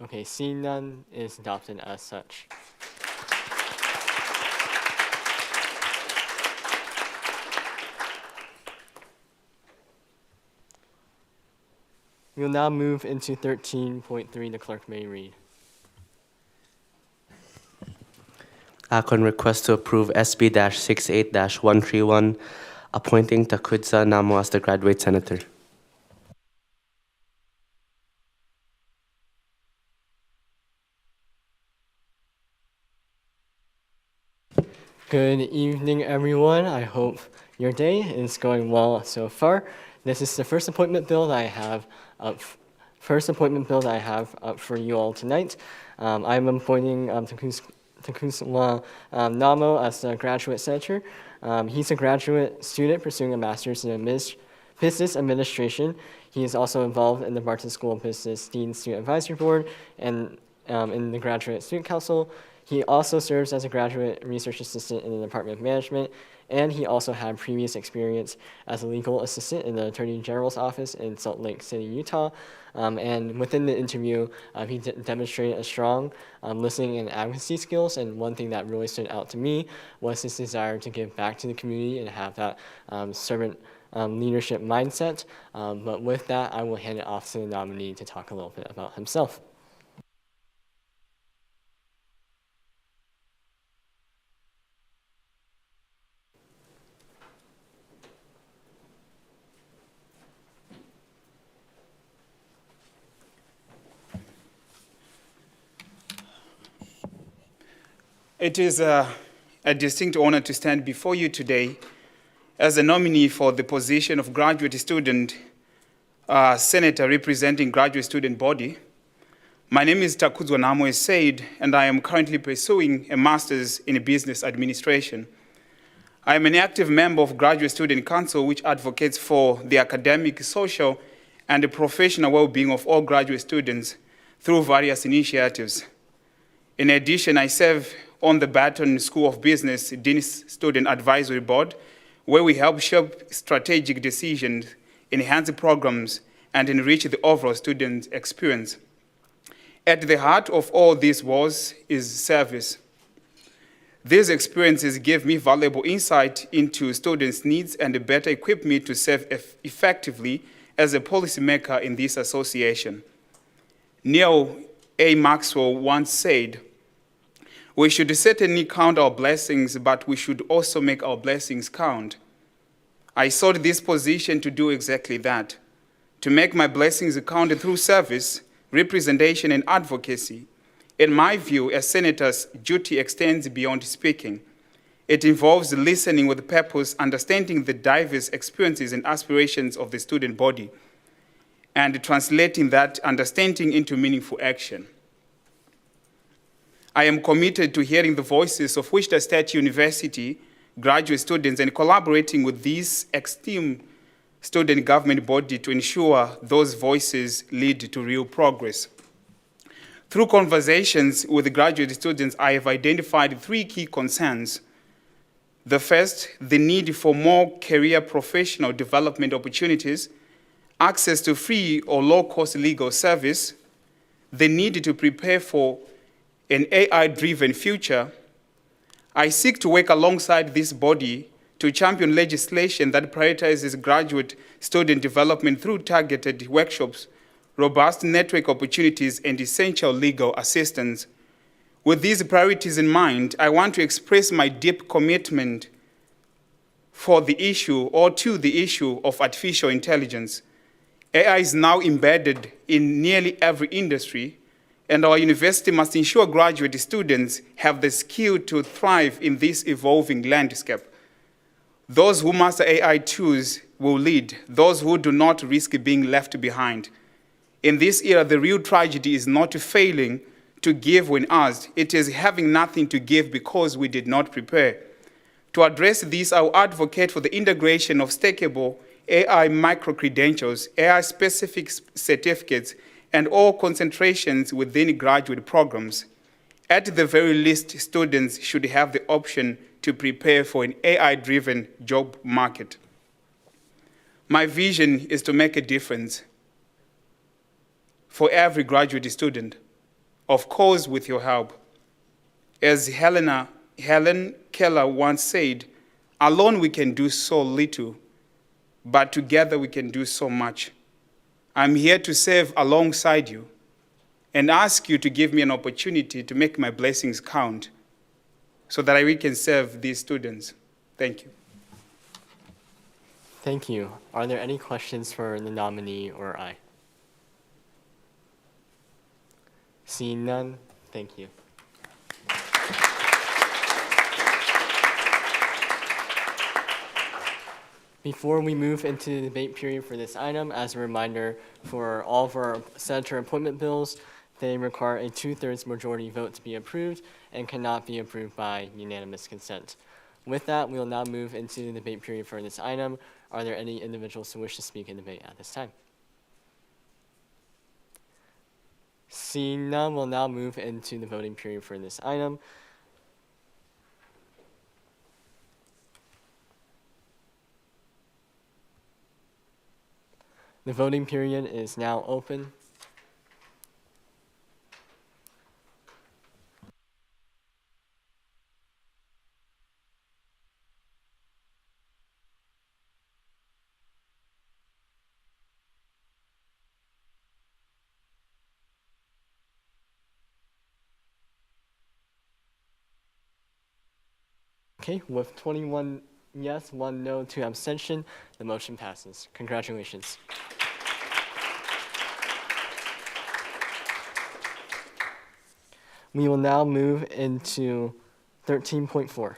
Okay, seeing none, it is adopted as such. We will now move into 13.3. The clerk may read. Act on request to approve SB-68-131, appointing Takudza Namo as the graduate senator. Good evening, everyone. I hope your day is going well so far. This is the first appointment bill that I have up. For you all tonight. I'm appointing Takudza Namo as the graduate senator. He's a graduate student pursuing a master's in business administration. He is also involved in the Barton School of Business Dean Student Advisory Board and in the Graduate Student Council. He also serves as a graduate research assistant in the Department of Management, and he also had previous experience as a legal assistant in the Attorney General's office in Salt Lake City, Utah. And within the interview, he demonstrated a strong listening and advocacy skills, and one thing that really stood out to me was his desire to give back to the community and have that servant leadership mindset. But with that, I will hand it off to the nominee to talk a little bit about himself. It is a distinct honor to stand before you today as a nominee for the position of graduate student senator representing graduate student body. My name is Takudza Namo, as said, and I am currently pursuing a master's in business administration. I am an active member of Graduate Student Council, which advocates for the academic, social, and the professional well-being of all graduate students through various initiatives. In addition, I serve on the Barton School of Business Dean Student Advisory Board, where we help shape strategic decisions, enhance programs, and enrich the overall student experience. At the heart of all this is service. These experiences give me valuable insight into students' needs and better equip me to serve effectively as a policymaker in this association. Neil A. Maxwell once said, "We should certainly count our blessings, but we should also make our blessings count." I sought this position to do exactly that, to make my blessings count through service, representation, and advocacy. In my view, a senator's duty extends beyond speaking. It involves listening with purpose, understanding the diverse experiences and aspirations of the student body, and translating that understanding into meaningful action. I am committed to hearing the voices of Wichita State University graduate students and collaborating with this esteemed student government body to ensure those voices lead to real progress. Through conversations with graduate students, I have identified 3 key concerns. The first, the need for more career professional development opportunities, access to free or low-cost legal service, the need to prepare for an AI-driven future. I seek to work alongside this body to champion legislation that prioritizes graduate student development through targeted workshops, robust network opportunities, and essential legal assistance. With these priorities in mind, I want to express my deep commitment to the issue of artificial intelligence. AI is now embedded in nearly every industry, and our university must ensure graduate students have the skill to thrive in this evolving landscape. Those who master AI tools will lead. Those who do not risk being left behind. In this era, the real tragedy is not failing to give when asked. It is having nothing to give because we did not prepare. To address this, I will advocate for the integration of stakeable AI micro-credentials, AI-specific certificates, and all concentrations within graduate programs. At the very least, students should have the option to prepare for an AI-driven job market. My vision is to make a difference for every graduate student, of course with your help. As Helen Keller once said, "Alone we can do so little, but together we can do so much." I'm here to serve alongside you and ask you to give me an opportunity to make my blessings count so that we can serve these students. Thank you. Thank you. Are there any questions for the nominee or I? Seeing none, thank you. Before we move into the debate period for this item, as a reminder, for all of our senator appointment bills, they require a 2/3 majority vote to be approved and cannot be approved by unanimous consent. With that, we will now move into the debate period for this item. Are there any individuals who wish to speak in debate at this time? Seeing none, we'll now move into the voting period for this item. The voting period is now open. Okay, with 21 yes, 1 no, 2 abstention, the motion passes. Congratulations. We will now move into 13.4.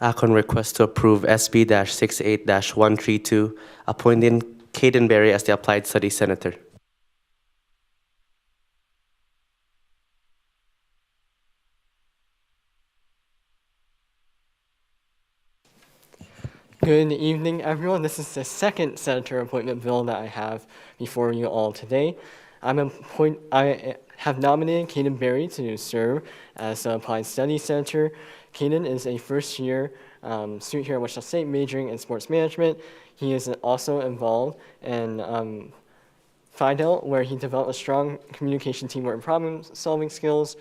Act on request to approve SB-68-132, appointing Caden Berry as the Applied Studies Senator. Good evening, everyone. This is the second senator appointment bill that I have before you all today. I have nominated Caden Berry to serve as the Applied Studies Senator. Caden is a first-year student here at Wichita State majoring in sports management. He is also involved in FIDEL, where he developed a strong communication, teamwork, and problem-solving skills.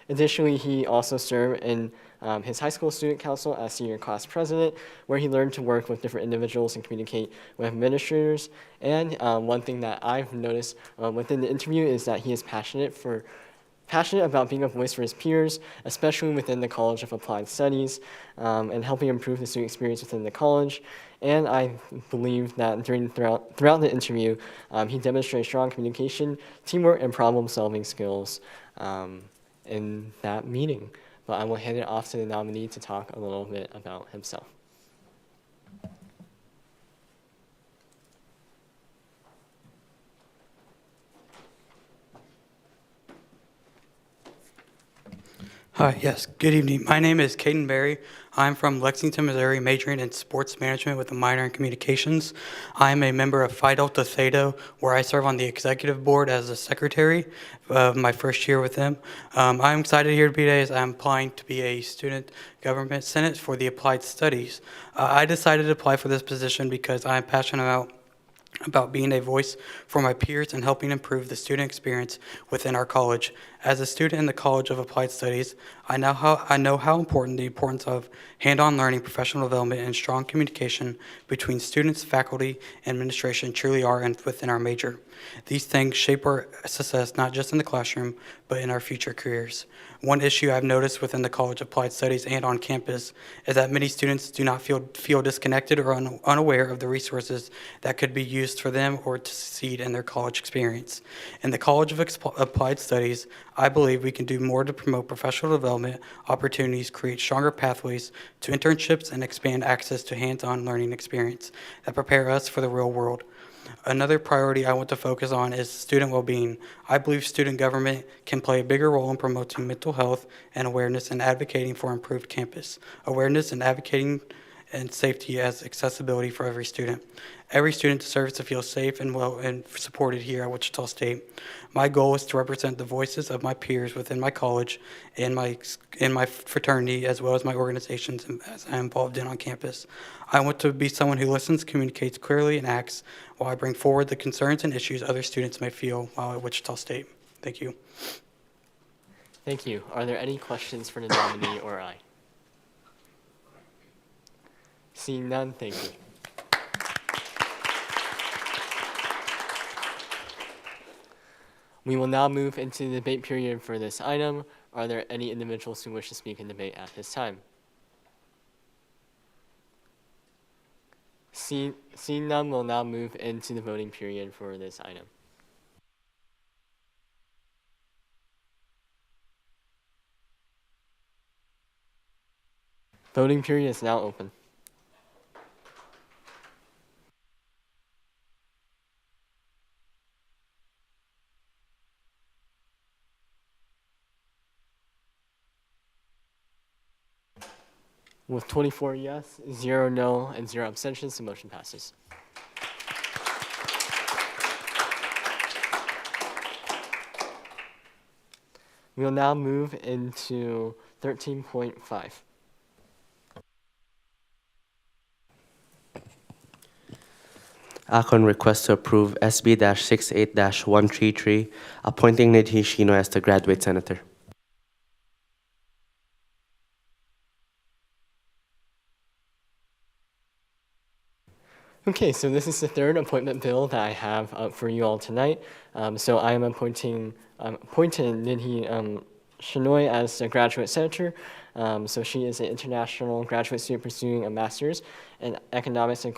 Additionally, he also served in his high school student council as senior class president, where he learned to work with different individuals and communicate with administrators. And one thing that I've noticed within the interview is that he is passionate about being a voice for his peers, especially within the College of Applied Studies, and helping improve the student experience within the college. And I believe that throughout the interview, he demonstrated strong communication, teamwork, and problem-solving skills in that meeting. But I will hand it off to the nominee to talk a little bit about himself. Hi, yes, good evening. My name is Caden Berry. I'm from Lexington, Missouri, majoring in sports management with a minor in communications. I'm a member of Phi Delta Theta, where I serve on the executive board as a secretary of my first year with them. I'm excited here to be today as I'm applying to be a student government senate for the applied studies. I decided to apply for this position because I'm passionate about being a voice for my peers and helping improve the student experience within our college. As a student in the College of Applied Studies, I know how important the importance of hand-on learning, professional development, and strong communication between students, faculty, and administration truly are within our major. These things shape our success not just in the classroom, but in our future careers. One issue I've noticed within the College of Applied Studies and on campus is that many students do not feel disconnected or unaware of the resources that could be used for them or to succeed in their college experience. In the College of Applied Studies, I believe we can do more to promote professional development opportunities, create stronger pathways to internships, and expand access to hands-on learning experience that prepare us for the real world. Another priority I want to focus on is student well-being. I believe student government can play a bigger role in promoting mental health and awareness and advocating for improved campus awareness and advocating and safety as accessibility for every student. Every student deserves to feel safe and well and supported here at Wichita State. My goal is to represent the voices of my peers within my college and my fraternity, as well as my organizations as I'm involved in on campus. I want to be someone who listens, communicates clearly, and acts while I bring forward the concerns and issues other students may feel while at Wichita State. Thank you. Thank you. Are there any questions for the nominee or I? Seeing none, thank you. We will now move into the debate period for this item. Are there any individuals who wish to speak in debate at this time? Seeing none, we'll now move into the voting period for this item. Voting period is now open. With 24 yes, 0 no, and 0 abstentions, the motion passes. We will now move into 13.5. Akon requests to approve SB-68-133, appointing Nidhi Shino as the graduate senator. Okay, so this is the third appointment bill that I have up for you all tonight. So I am appointing Nidhi Shinoy as a graduate senator. So she is an international graduate student pursuing a master's in economics and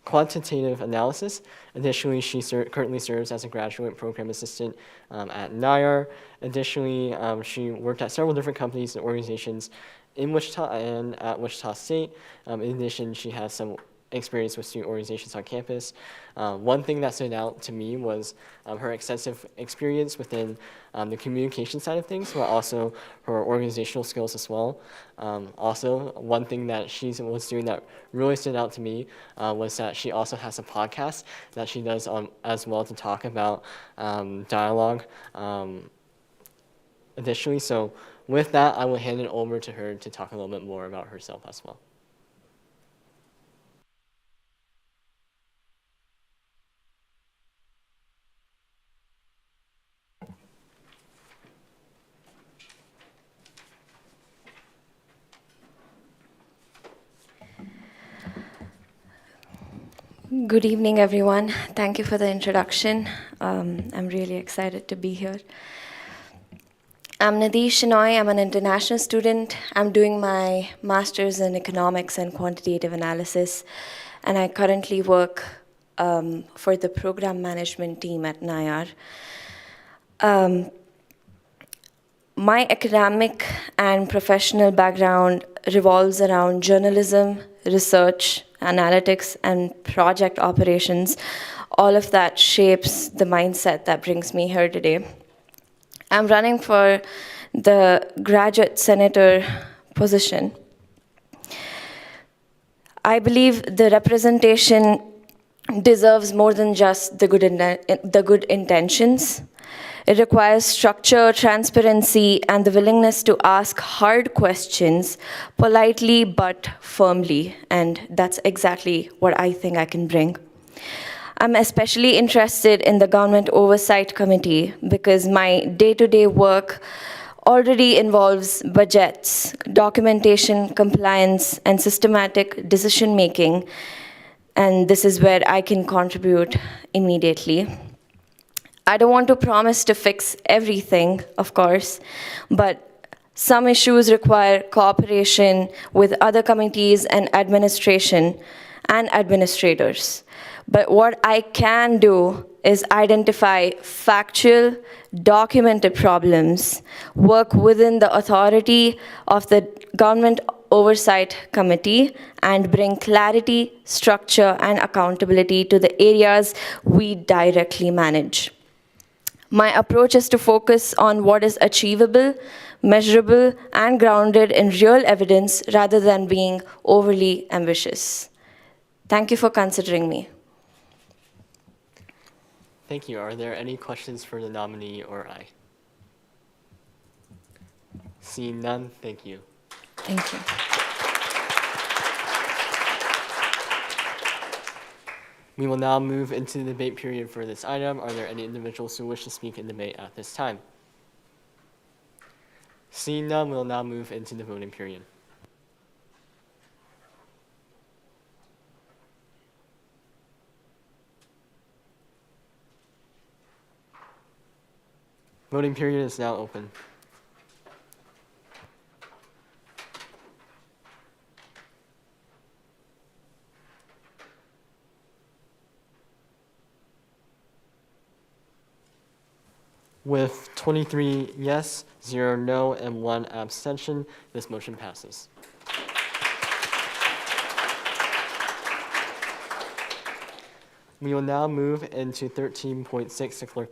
quantitative analysis. Additionally, she currently serves as a graduate program assistant at NIAR. Additionally, she worked at several different companies and organizations in Wichita and at Wichita State. In addition, she has some experience with student organizations on campus. One thing that stood out to me was her extensive experience within the communication side of things, but also her organizational skills as well. Also, one thing that she was doing that really stood out to me was that she also has a podcast that she does as well to talk about dialogue. Additionally, so with that, I will hand it over to her to talk a little bit more about herself as well. Good evening, everyone. Thank you for the introduction. I'm really excited to be here. I'm Nidhi Shinoy. I'm an international student. I'm doing my master's in economics and quantitative analysis, and I currently work for the program management team at NIAR. My academic and professional background revolves around journalism, research, analytics, and project operations. All of that shapes the mindset that brings me here today. I'm running for the graduate senator position. I believe the representation deserves more than just the good intentions. It requires structure, transparency, and the willingness to ask hard questions politely but firmly, and that's exactly what I think I can bring. I'm especially interested in the Government Oversight Committee because my day-to-day work already involves budgets, documentation, compliance, and systematic decision-making, and this is where I can contribute immediately. I don't want to promise to fix everything, of course, but some issues require cooperation with other committees and administration and administrators. But what I can do is identify factual, documented problems, work within the authority of the Government Oversight Committee, and bring clarity, structure, and accountability to the areas we directly manage. My approach is to focus on what is achievable, measurable, and grounded in real evidence rather than being overly ambitious. Thank you for considering me. Thank you. Are there any questions for the nominee or I? Seeing none, thank you. Thank you. We will now move into the debate period for this item. Are there any individuals who wish to speak in debate at this time? Seeing none, we will now move into the voting period. Voting period is now open. With 23 yes, 0 no, and 1 abstention, this motion passes. We will now move into 13.6 to clerk.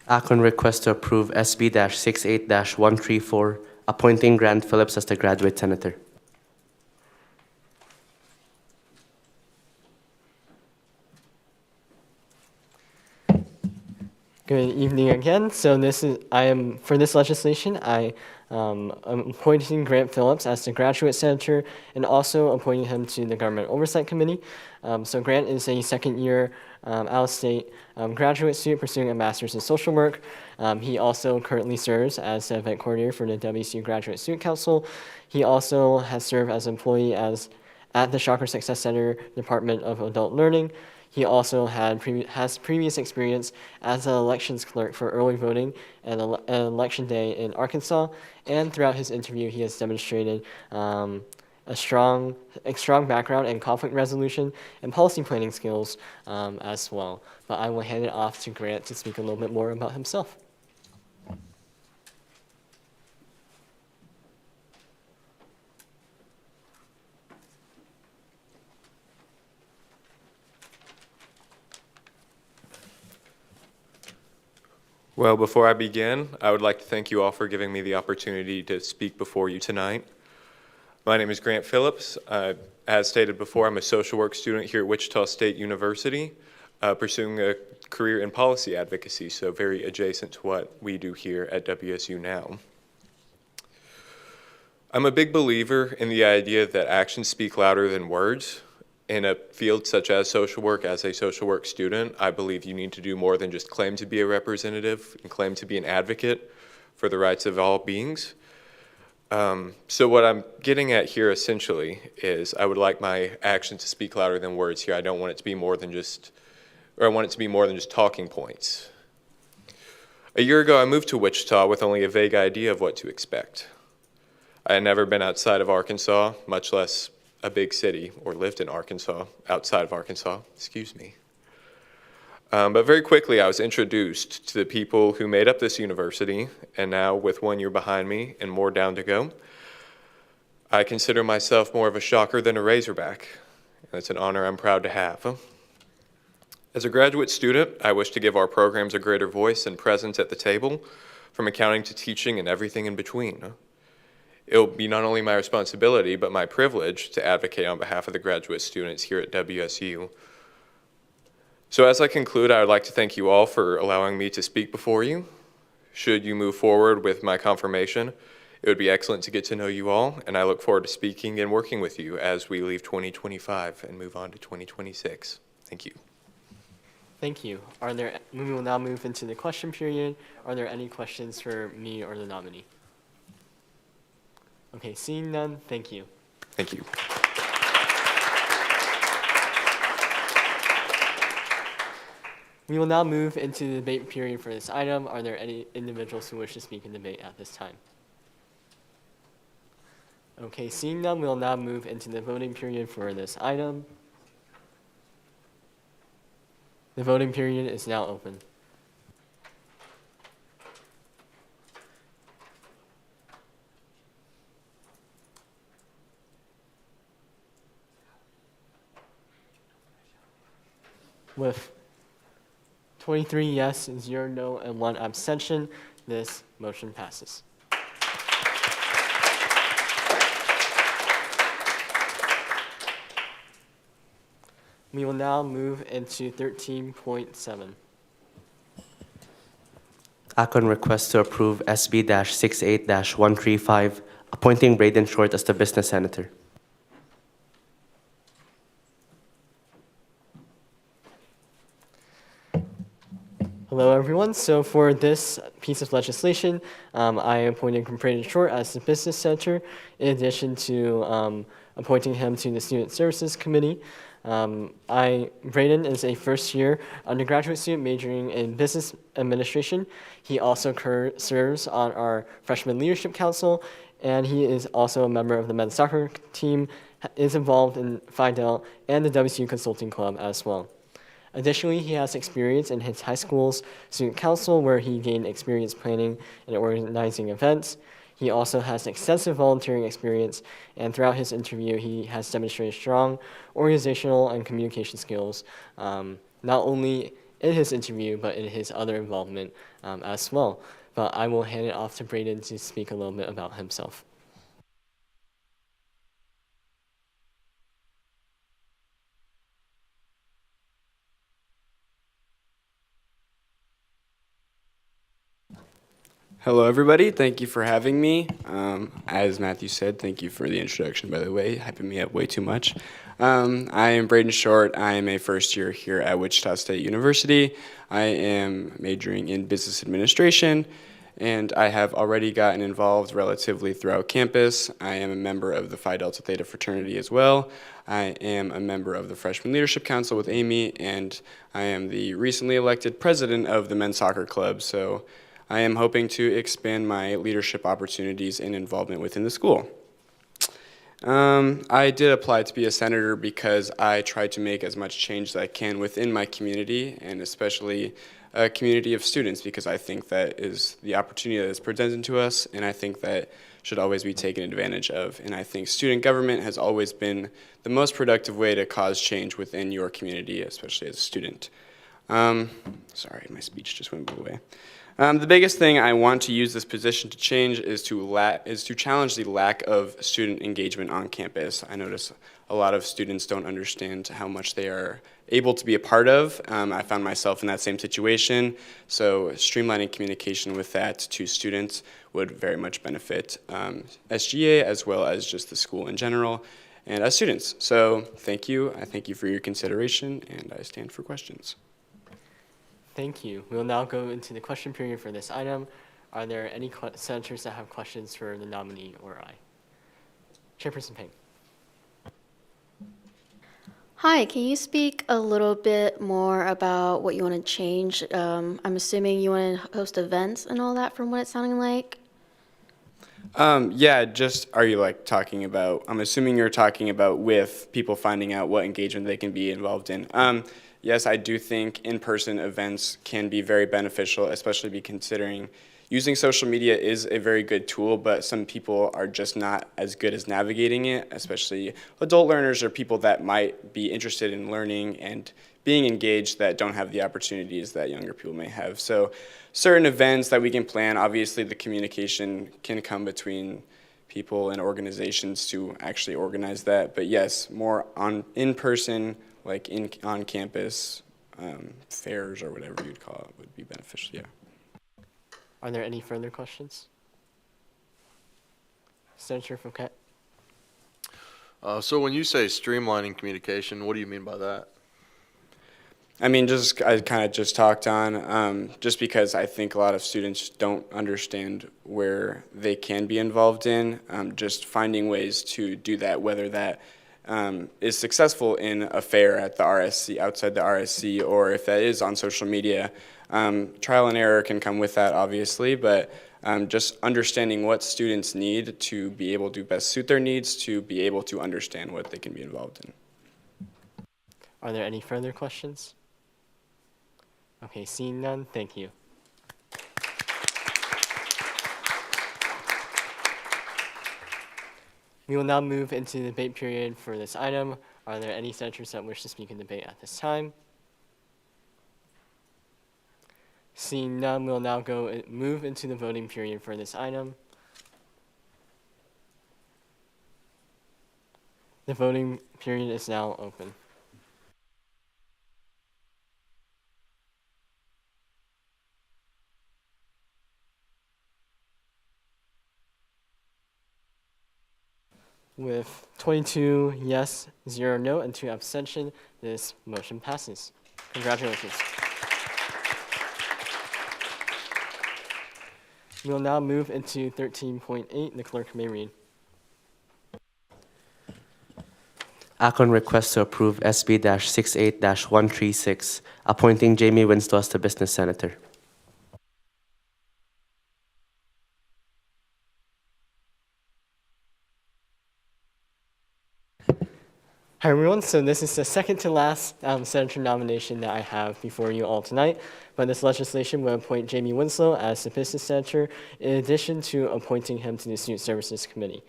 Act on request to approve SB-68-134, appointing Grant Phillips as the graduate senator. Good evening again. So for this legislation, I am appointing Grant Phillips as the graduate senator and also appointing him to the Government Oversight Committee. So Grant is a second-year out-of-state graduate student pursuing a master's in social work. He also currently serves as the event coordinator for the WSU Graduate Student Council. He also has served as an employee at the Shocker Success Center Department of Adult Learning. He also has previous experience as an elections clerk for early voting and election day in Arkansas. And throughout his interview, he has demonstrated a strong background in conflict resolution and policy planning skills as well. But I will hand it off to Grant to speak a little bit more about himself. Well, before I begin, I would like to thank you all for giving me the opportunity to speak before you tonight. My name is Grant Phillips. As stated before, I'm a social work student here at Wichita State University, pursuing a career in policy advocacy, so very adjacent to what we do here at WSU now. I'm a big believer in the idea that actions speak louder than words. In a field such as social work, as a social work student, I believe you need to do more than just claim to be a representative and claim to be an advocate for the rights of all beings. So what I'm getting at here essentially is I would like my actions to speak louder than words here. I don't want it to be more than just, or I want it to be more than just talking points. A year ago, I moved to Wichita with only a vague idea of what to expect. I had never been outside of Arkansas, much less a big city, or lived in Arkansas, outside of Arkansas, excuse me. But very quickly I was introduced to the people who made up this university, and now with 1 year behind me and more down to go, I consider myself more of a Shocker than a Razorback. That's an honor I'm proud to have. As a graduate student, I wish to give our programs a greater voice and presence at the table, from accounting to teaching and everything in between. It will be not only my responsibility, but my privilege to advocate on behalf of the graduate students here at WSU. So as I conclude, I would like to thank you all for allowing me to speak before you. Should you move forward with my confirmation, it would be excellent to get to know you all, and I look forward to speaking and working with you as we leave 2025 and move on to 2026. Thank you. Thank you. We will now move into the question period. Are there any questions for me or the nominee? Okay, seeing none, thank you. Thank you. We will now move into the debate period for this item. Are there any individuals who wish to speak in debate at this time? Okay, seeing none, we will now move into the voting period for this item. The voting period is now open. With 23 yes, 0 no, and 1 abstention, this motion passes. We will now move into 13.7. Act on request to approve SB-68-135, appointing Braden Short as the business senator. Hello, everyone. So for this piece of legislation, I appointed Braden Short as the business senator, in addition to appointing him to the Student Services Committee. Braden is a first-year undergraduate student majoring in business administration. He also serves on our freshman leadership council, and he is also a member of the men's soccer team, is involved in Phi Del and the WCU Consulting Club as well. Additionally, he has experience in his high school's student council, where he gained experience planning and organizing events. He also has extensive volunteering experience, and throughout his interview, he has demonstrated strong organizational and communication skills, not only in his interview, but in his other involvement as well. But I will hand it off to Braden to speak a little bit about himself. Hello, everybody. Thank you for having me. As Matthew said, thank you for the introduction, by the way, hyping me up way too much. I am Braden Short. I am a first year here at Wichita State University. I am majoring in business administration, and I have already gotten involved relatively throughout campus. I am a member of the Phi Delta Theta fraternity as well. I am a member of the Freshman Leadership Council with Amy, and I am the recently elected president of the men's soccer club. So I am hoping to expand my leadership opportunities and involvement within the school. I did apply to be a senator because I try to make as much change as I can within my community, and especially a community of students, because I think that is the opportunity that is presented to us, and I think that should always be taken advantage of. And I think student government has always been the most productive way to cause change within your community, especially as a student. Sorry, my speech just went away. The biggest thing I want to use this position to change is to challenge the lack of student engagement on campus. I notice a lot of students don't understand how much they are able to be a part of. I found myself in that same situation, so streamlining communication with that to students would very much benefit SGA as well as just the school in general and as students. So thank you. I thank you for your consideration, and I stand for questions. Thank you. We'll now go into the question period for this item. Are there any senators that have questions for the nominee or I? Chairperson Peng. Hi, can you speak a little bit more about what you want to change? I'm assuming you want to host events and all that from what it's sounding like? Yeah, just, are you like talking about, I'm assuming you're talking about with people finding out what engagement they can be involved in. Yes, I do think in-person events can be very beneficial, especially be considering using social media is a very good tool, but some people are just not as good as navigating it, especially adult learners or people that might be interested in learning and being engaged that don't have the opportunities that younger people may have. So certain events that we can plan, obviously the communication can come between people and organizations to actually organize that, but yes, more in-person, like on campus fairs or whatever you'd call it would be beneficial, yeah. Are there any further questions? Senator Fouquet. So when you say streamlining communication, what do you mean by that? I mean, I kind of just talked on, just because I think a lot of students don't understand where they can be involved in, just finding ways to do that, whether that is successful in a fair at the RSC, outside the RSC, or if that is on social media. Trial and error can come with that, obviously, but just understanding what students need to be able to best suit their needs, to be able to understand what they can be involved in. Are there any further questions? Okay, seeing none, thank you. We will now move into the debate period for this item. Are there any senators that wish to speak in debate at this time? Seeing none, we'll now move into the voting period for this item. The voting period is now open. With 22 yes, 0 no, and 2 abstention, this motion passes. Congratulations. We will now move into 13.8. The clerk may read. Akron requests to approve SB-68-136, appointing Jamie Winslow as the business senator. Hi everyone, so this is the second to last senator nomination that I have before you all tonight, but this legislation will appoint Jamie Winslow as the business senator in addition to appointing him to the Student Services Committee.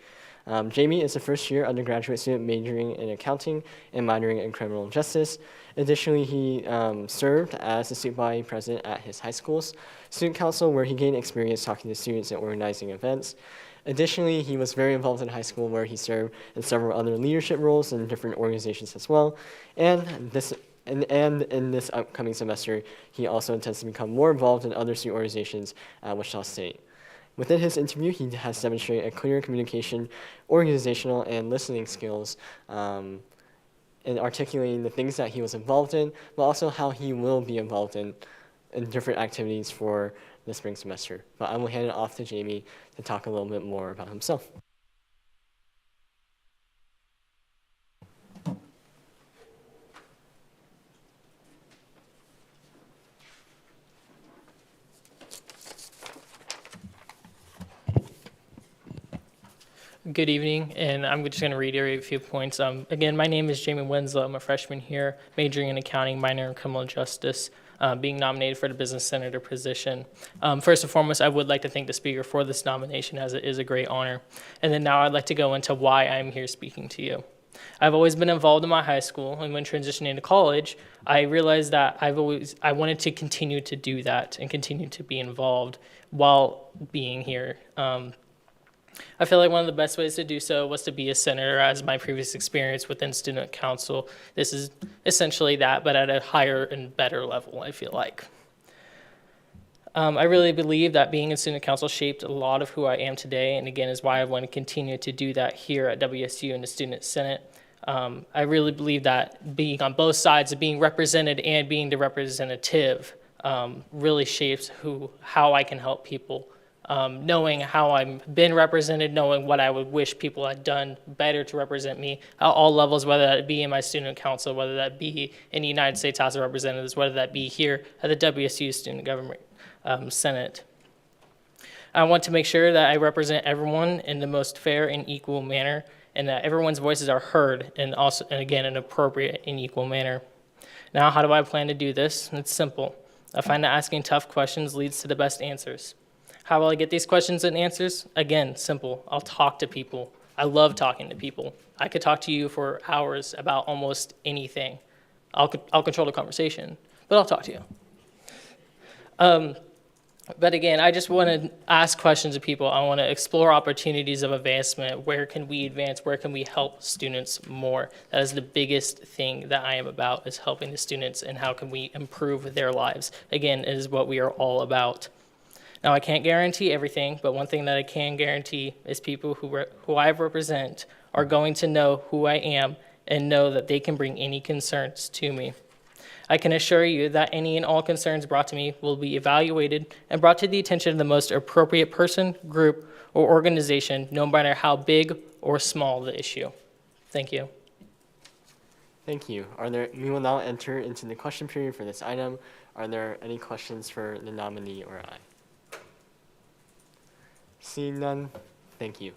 Jamie is a first-year undergraduate student majoring in accounting and minoring in criminal justice. Additionally, he served as the student body president at his high school's student council, where he gained experience talking to students and organizing events. Additionally, he was very involved in high school, where he served in several other leadership roles in different organizations as well. And in this upcoming semester, he also intends to become more involved in other student organizations at Wichita State. Within his interview, he has demonstrated a clear communication, organizational, and listening skills in articulating the things that he was involved in, but also how he will be involved in different activities for the spring semester. But I will hand it off to Jamie to talk a little bit more about himself. Good evening, and I'm just going to reiterate a few points. Again, my name is Jamie Winslow. I'm a freshman here, majoring in accounting, minor in criminal justice, being nominated for the business senator position. First and foremost, I would like to thank the speaker for this nomination, as it is a great honor. And then now I'd like to go into why I'm here speaking to you. I've always been involved in my high school, and when transitioning to college, I realized that I wanted to continue to do that and continue to be involved while being here. I feel like one of the best ways to do so was to be a senator, as my previous experience within student council. This is essentially that, but at a higher and better level, I feel like. I really believe that being in student council shaped a lot of who I am today, and again is why I want to continue to do that here at WSU in the Student Senate. I really believe that being on both sides of being represented and being the representative really shapes how I can help people. Knowing how I've been represented, knowing what I would wish people had done better to represent me at all levels, whether that be in my student council, whether that be in the United States House of Representatives, whether that be here at the WSU Student Government Senate. I want to make sure that I represent everyone in the most fair and equal manner, and that everyone's voices are heard, and also, and again, an appropriate and equal manner. Now, how do I plan to do this? It's simple. I find that asking tough questions leads to the best answers. How will I get these questions and answers? Again, simple. I'll talk to people. I love talking to people. I could talk to you for hours about almost anything. I'll control the conversation, but I'll talk to you. But again, I just want to ask questions of people. I want to explore opportunities of advancement. Where can we advance? Where can we help students more? That is the biggest thing that I am about, is helping the students, and how can we improve their lives. Again, it is what we are all about. Now, I can't guarantee everything, but one thing that I can guarantee is people who I represent are going to know who I am and know that they can bring any concerns to me. I can assure you that any and all concerns brought to me will be evaluated and brought to the attention of the most appropriate person, group, or organization, no matter how big or small the issue. Thank you. Thank you. We will now enter into the question period for this item. Are there any questions for the nominee or I? Seeing none, thank you.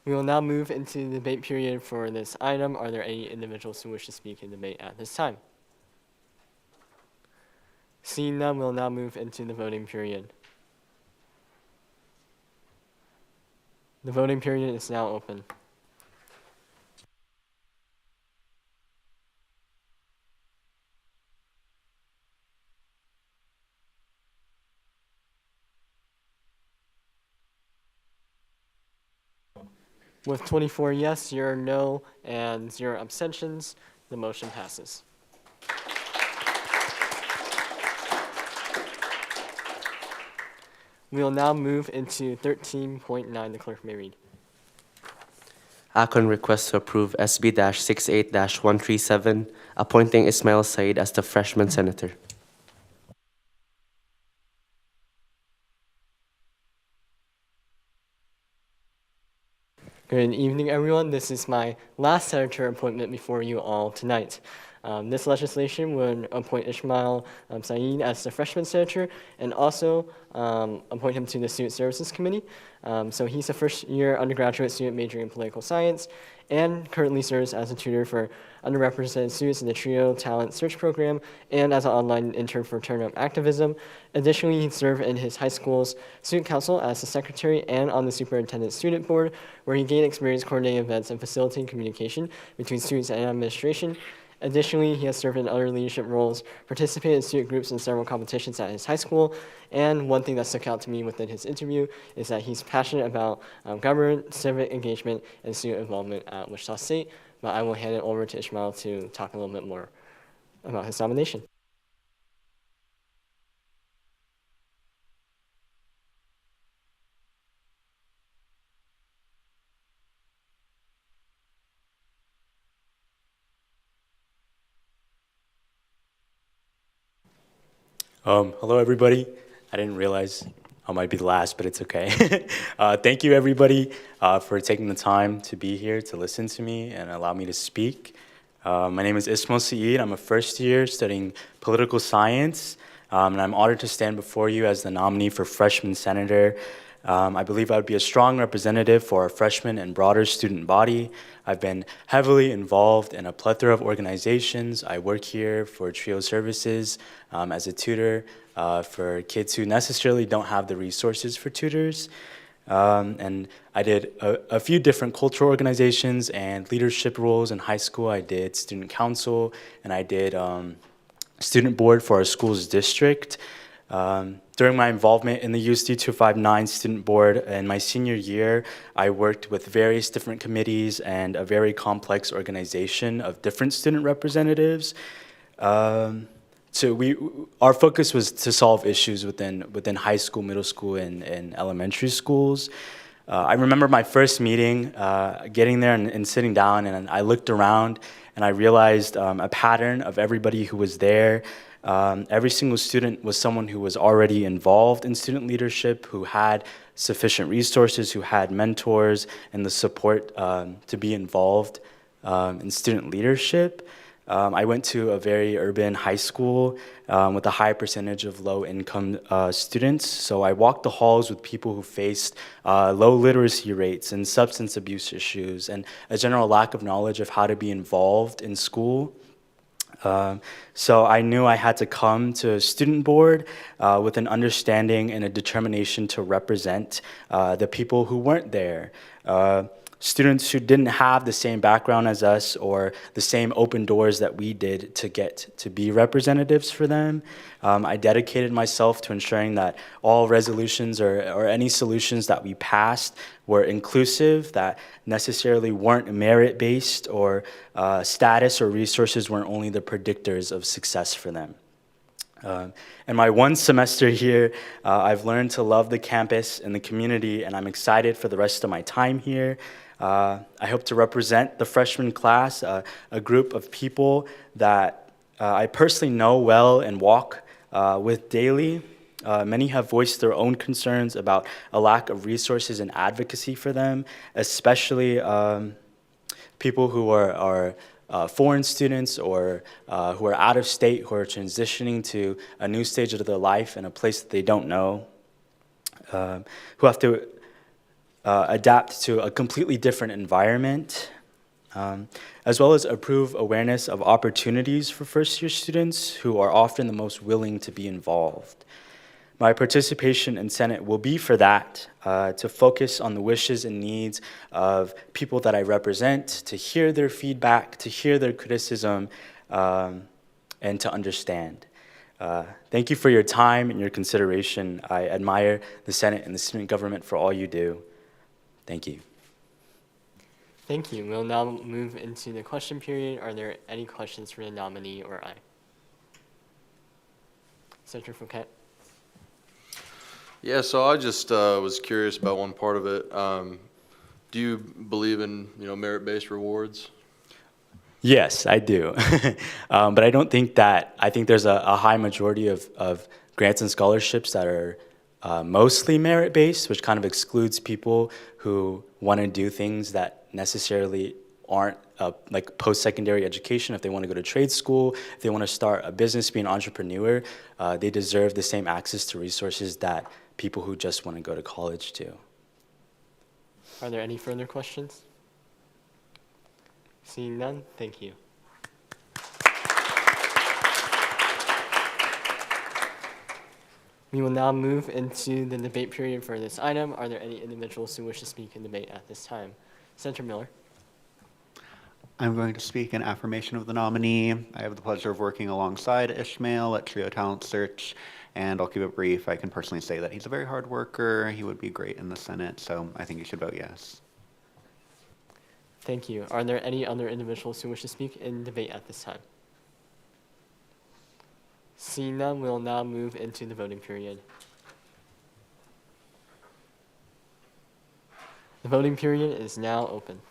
We will now move into the debate period for this item. Are there any individuals who wish to speak in debate at this time? Seeing none, we'll now move into the voting period. The voting period is now open. With 24 yes, 0 no, and 0 abstentions, the motion passes. We will now move into 13.9. The clerk may read. Akron requests to approve SB-68-137, appointing Ismail Said as the freshman senator. Good evening, everyone. This is my last senator appointment before you all tonight. This legislation would appoint Ismail Saeed as the freshman senator and also appoint him to the Student Services Committee. So he's a first-year undergraduate student majoring in political science and currently serves as a tutor for underrepresented students in the TRIO Talent Search Program and as an online intern for Turn Up Activism. Additionally, he served in his high school's student council as the secretary and on the superintendent student board, where he gained experience coordinating events and facilitating communication between students and administration. Additionally, he has served in other leadership roles, participated in student groups in several competitions at his high school, and one thing that stuck out to me within his interview is that he's passionate about government, civic engagement, and student involvement at Wichita State. But I will hand it over to Ishmael to talk a little bit more about his nomination. Hello, everybody. I didn't realize I might be the last, but it's okay. Thank you, everybody, for taking the time to be here to listen to me and allow me to speak. My name is Ismail Saeed. I'm a first year studying political science, and I'm honored to stand before you as the nominee for freshman senator. I believe I would be a strong representative for our freshman and broader student body. I've been heavily involved in a plethora of organizations. I work here for TRIO Services as a tutor for kids who necessarily don't have the resources for tutors. And I did a few different cultural organizations and leadership roles in high school. I did student council, and I did student board for our school's district. During my involvement in the USD 259 student board in my senior year, I worked with various different committees and a very complex organization of different student representatives. So our focus was to solve issues within high school, middle school, and elementary schools. I remember my first meeting, getting there and sitting down, and I looked around and I realized a pattern of everybody who was there. Every single student was someone who was already involved in student leadership, who had sufficient resources, who had mentors and the support to be involved in student leadership. I went to a very urban high school with a high percentage of low-income students. So I walked the halls with people who faced low literacy rates and substance abuse issues and a general lack of knowledge of how to be involved in school. So I knew I had to come to a student board with an understanding and a determination to represent the people who weren't there. Students who didn't have the same background as us or the same open doors that we did to get to be representatives for them. I dedicated myself to ensuring that all resolutions or any solutions that we passed were inclusive, that necessarily weren't merit-based, or status or resources weren't only the predictors of success for them. In my one semester here, I've learned to love the campus and the community, and I'm excited for the rest of my time here. I hope to represent the freshman class, a group of people that I personally know well and walk with daily. Many have voiced their own concerns about a lack of resources and advocacy for them, especially people who are foreign students or who are out of state, who are transitioning to a new stage of their life in a place that they don't know, who have to adapt to a completely different environment, as well as improve awareness of opportunities for first-year students who are often the most willing to be involved. My participation in Senate will be for that, to focus on the wishes and needs of people that I represent, to hear their feedback, to hear their criticism, and to understand. Thank you for your time and your consideration. I admire the Senate and the student government for all you do. Thank you. Thank you. We'll now move into the question period. Are there any questions for the nominee or I? Senator Fouquet. Yeah, so I just was curious about one part of it. Do you believe in, merit-based rewards? Yes, I do. But I don't think that, I think there's a high majority of grants and scholarships that are mostly merit-based, which kind of excludes people who want to do things that necessarily aren't like post-secondary education. If they want to go to trade school, if they want to start a business, be an entrepreneur, they deserve the same access to resources that people who just want to go to college do. Are there any further questions? Seeing none, thank you. We will now move into the debate period for this item. Are there any individuals who wish to speak in debate at this time? Senator Miller. I'm going to speak in affirmation of the nominee. I have the pleasure of working alongside Ishmael at Trio Talent Search, and I'll keep it brief. I can personally say that he's a very hard worker. He would be great in the Senate, so I think you should vote yes. Thank you. Are there any other individuals who wish to speak in debate at this time? Seeing none, we'll now move into the voting period. The voting period is now open.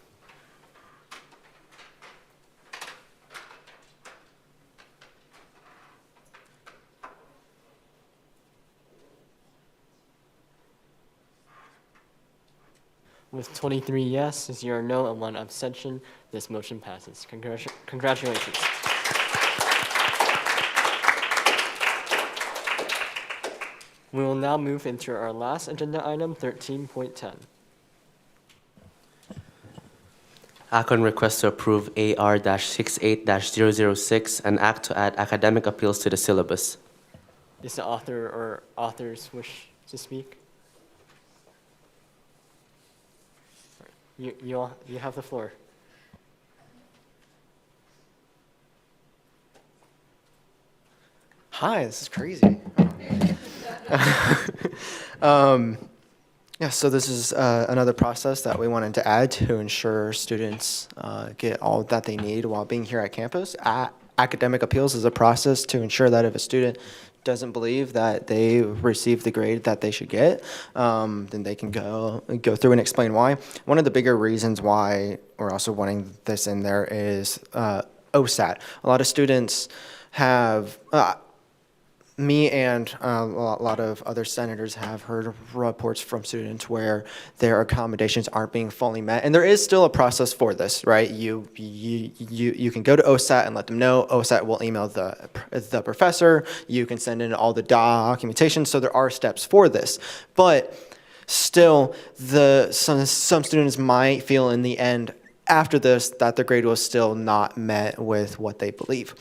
With 23 yes, 0 no, and 1 abstention, this motion passes. Congratulations. We will now move into our last agenda item, 13.10. Act on request to approve AR-68-006, an act to add academic appeals to the syllabus. Does the author or authors wish to speak? You have the floor. Hi, this is crazy. Yeah, so this is another process that we wanted to add to ensure students get all that they need while being here at campus. Academic appeals is a process to ensure that if a student doesn't believe that they received the grade that they should get, then they can go through and explain why. One of the bigger reasons why we're also wanting this in there is OSAT. A lot of students have, me and a lot of other senators have heard reports from students where their accommodations aren't being fully met, and there is still a process for this, right? You can go to OSAT and let them know. OSAT will email the professor. You can send in all the documentation. So there are steps for this, but still, some students might feel in the end after this that their grade was still not met with what they believe.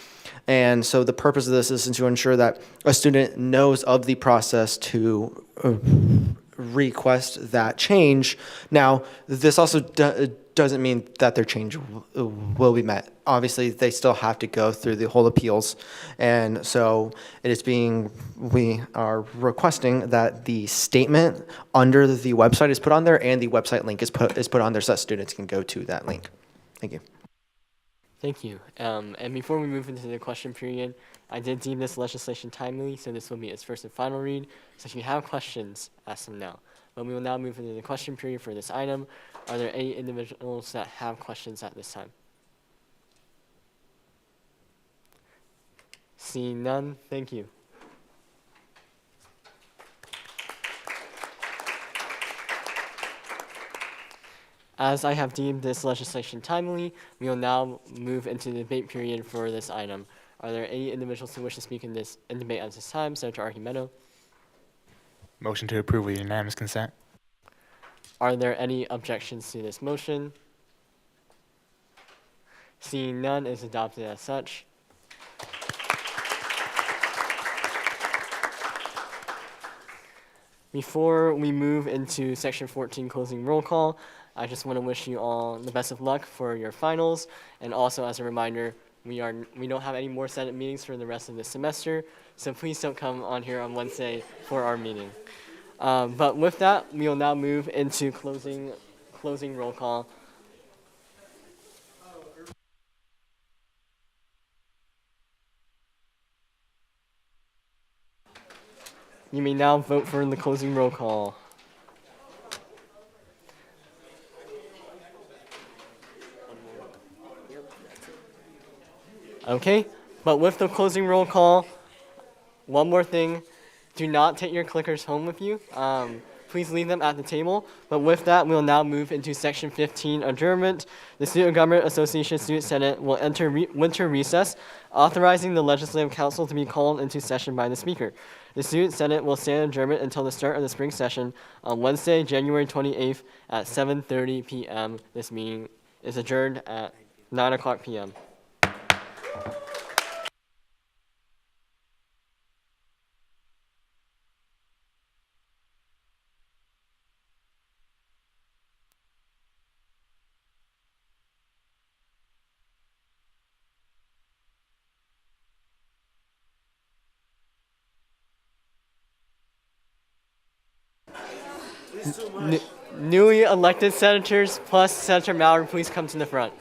And so the purpose of this is to ensure that a student knows of the process to request that change. Now, this also doesn't mean that their change will be met. Obviously, they still have to go through the whole appeals. And so we are requesting that the statement under the website is put on there and the website link is put on there so that students can go to that link. Thank you. Thank you. And before we move into the question period, I did deem this legislation timely, so this will be its first and final read. So if you have questions, ask them now. But we will now move into the question period for this item. Are there any individuals that have questions at this time? Seeing none, thank you. As I have deemed this legislation timely, we will now move into the debate period for this item. Are there any individuals who wish to speak in debate at this time? Senator Argumento. Motion to approve with unanimous consent. Are there any objections to this motion? Seeing none, is adopted as such. Before we move into section 14, closing roll call, I just want to wish you all the best of luck for your finals. And also, as a reminder, we don't have any more Senate meetings for the rest of the semester, so please don't come on here on Wednesday for our meeting. But with that, we will now move into closing roll call. You may now vote for the closing roll call. Okay, but with the closing roll call, one more thing. do not take your clickers home with you. Please leave them at the table. But with that, we'll now move into Section 15, adjournment. The Student Government Association Student Senate will enter winter recess, authorizing the Legislative Council to be called into session by the Speaker. The Student Senate will stand adjournment until the start of the spring session on Wednesday, January 28th at 7:30 p.m. This meeting is adjourned at 9 o'clock p.m. Newly elected senators plus Senator Mallory, please come to the front.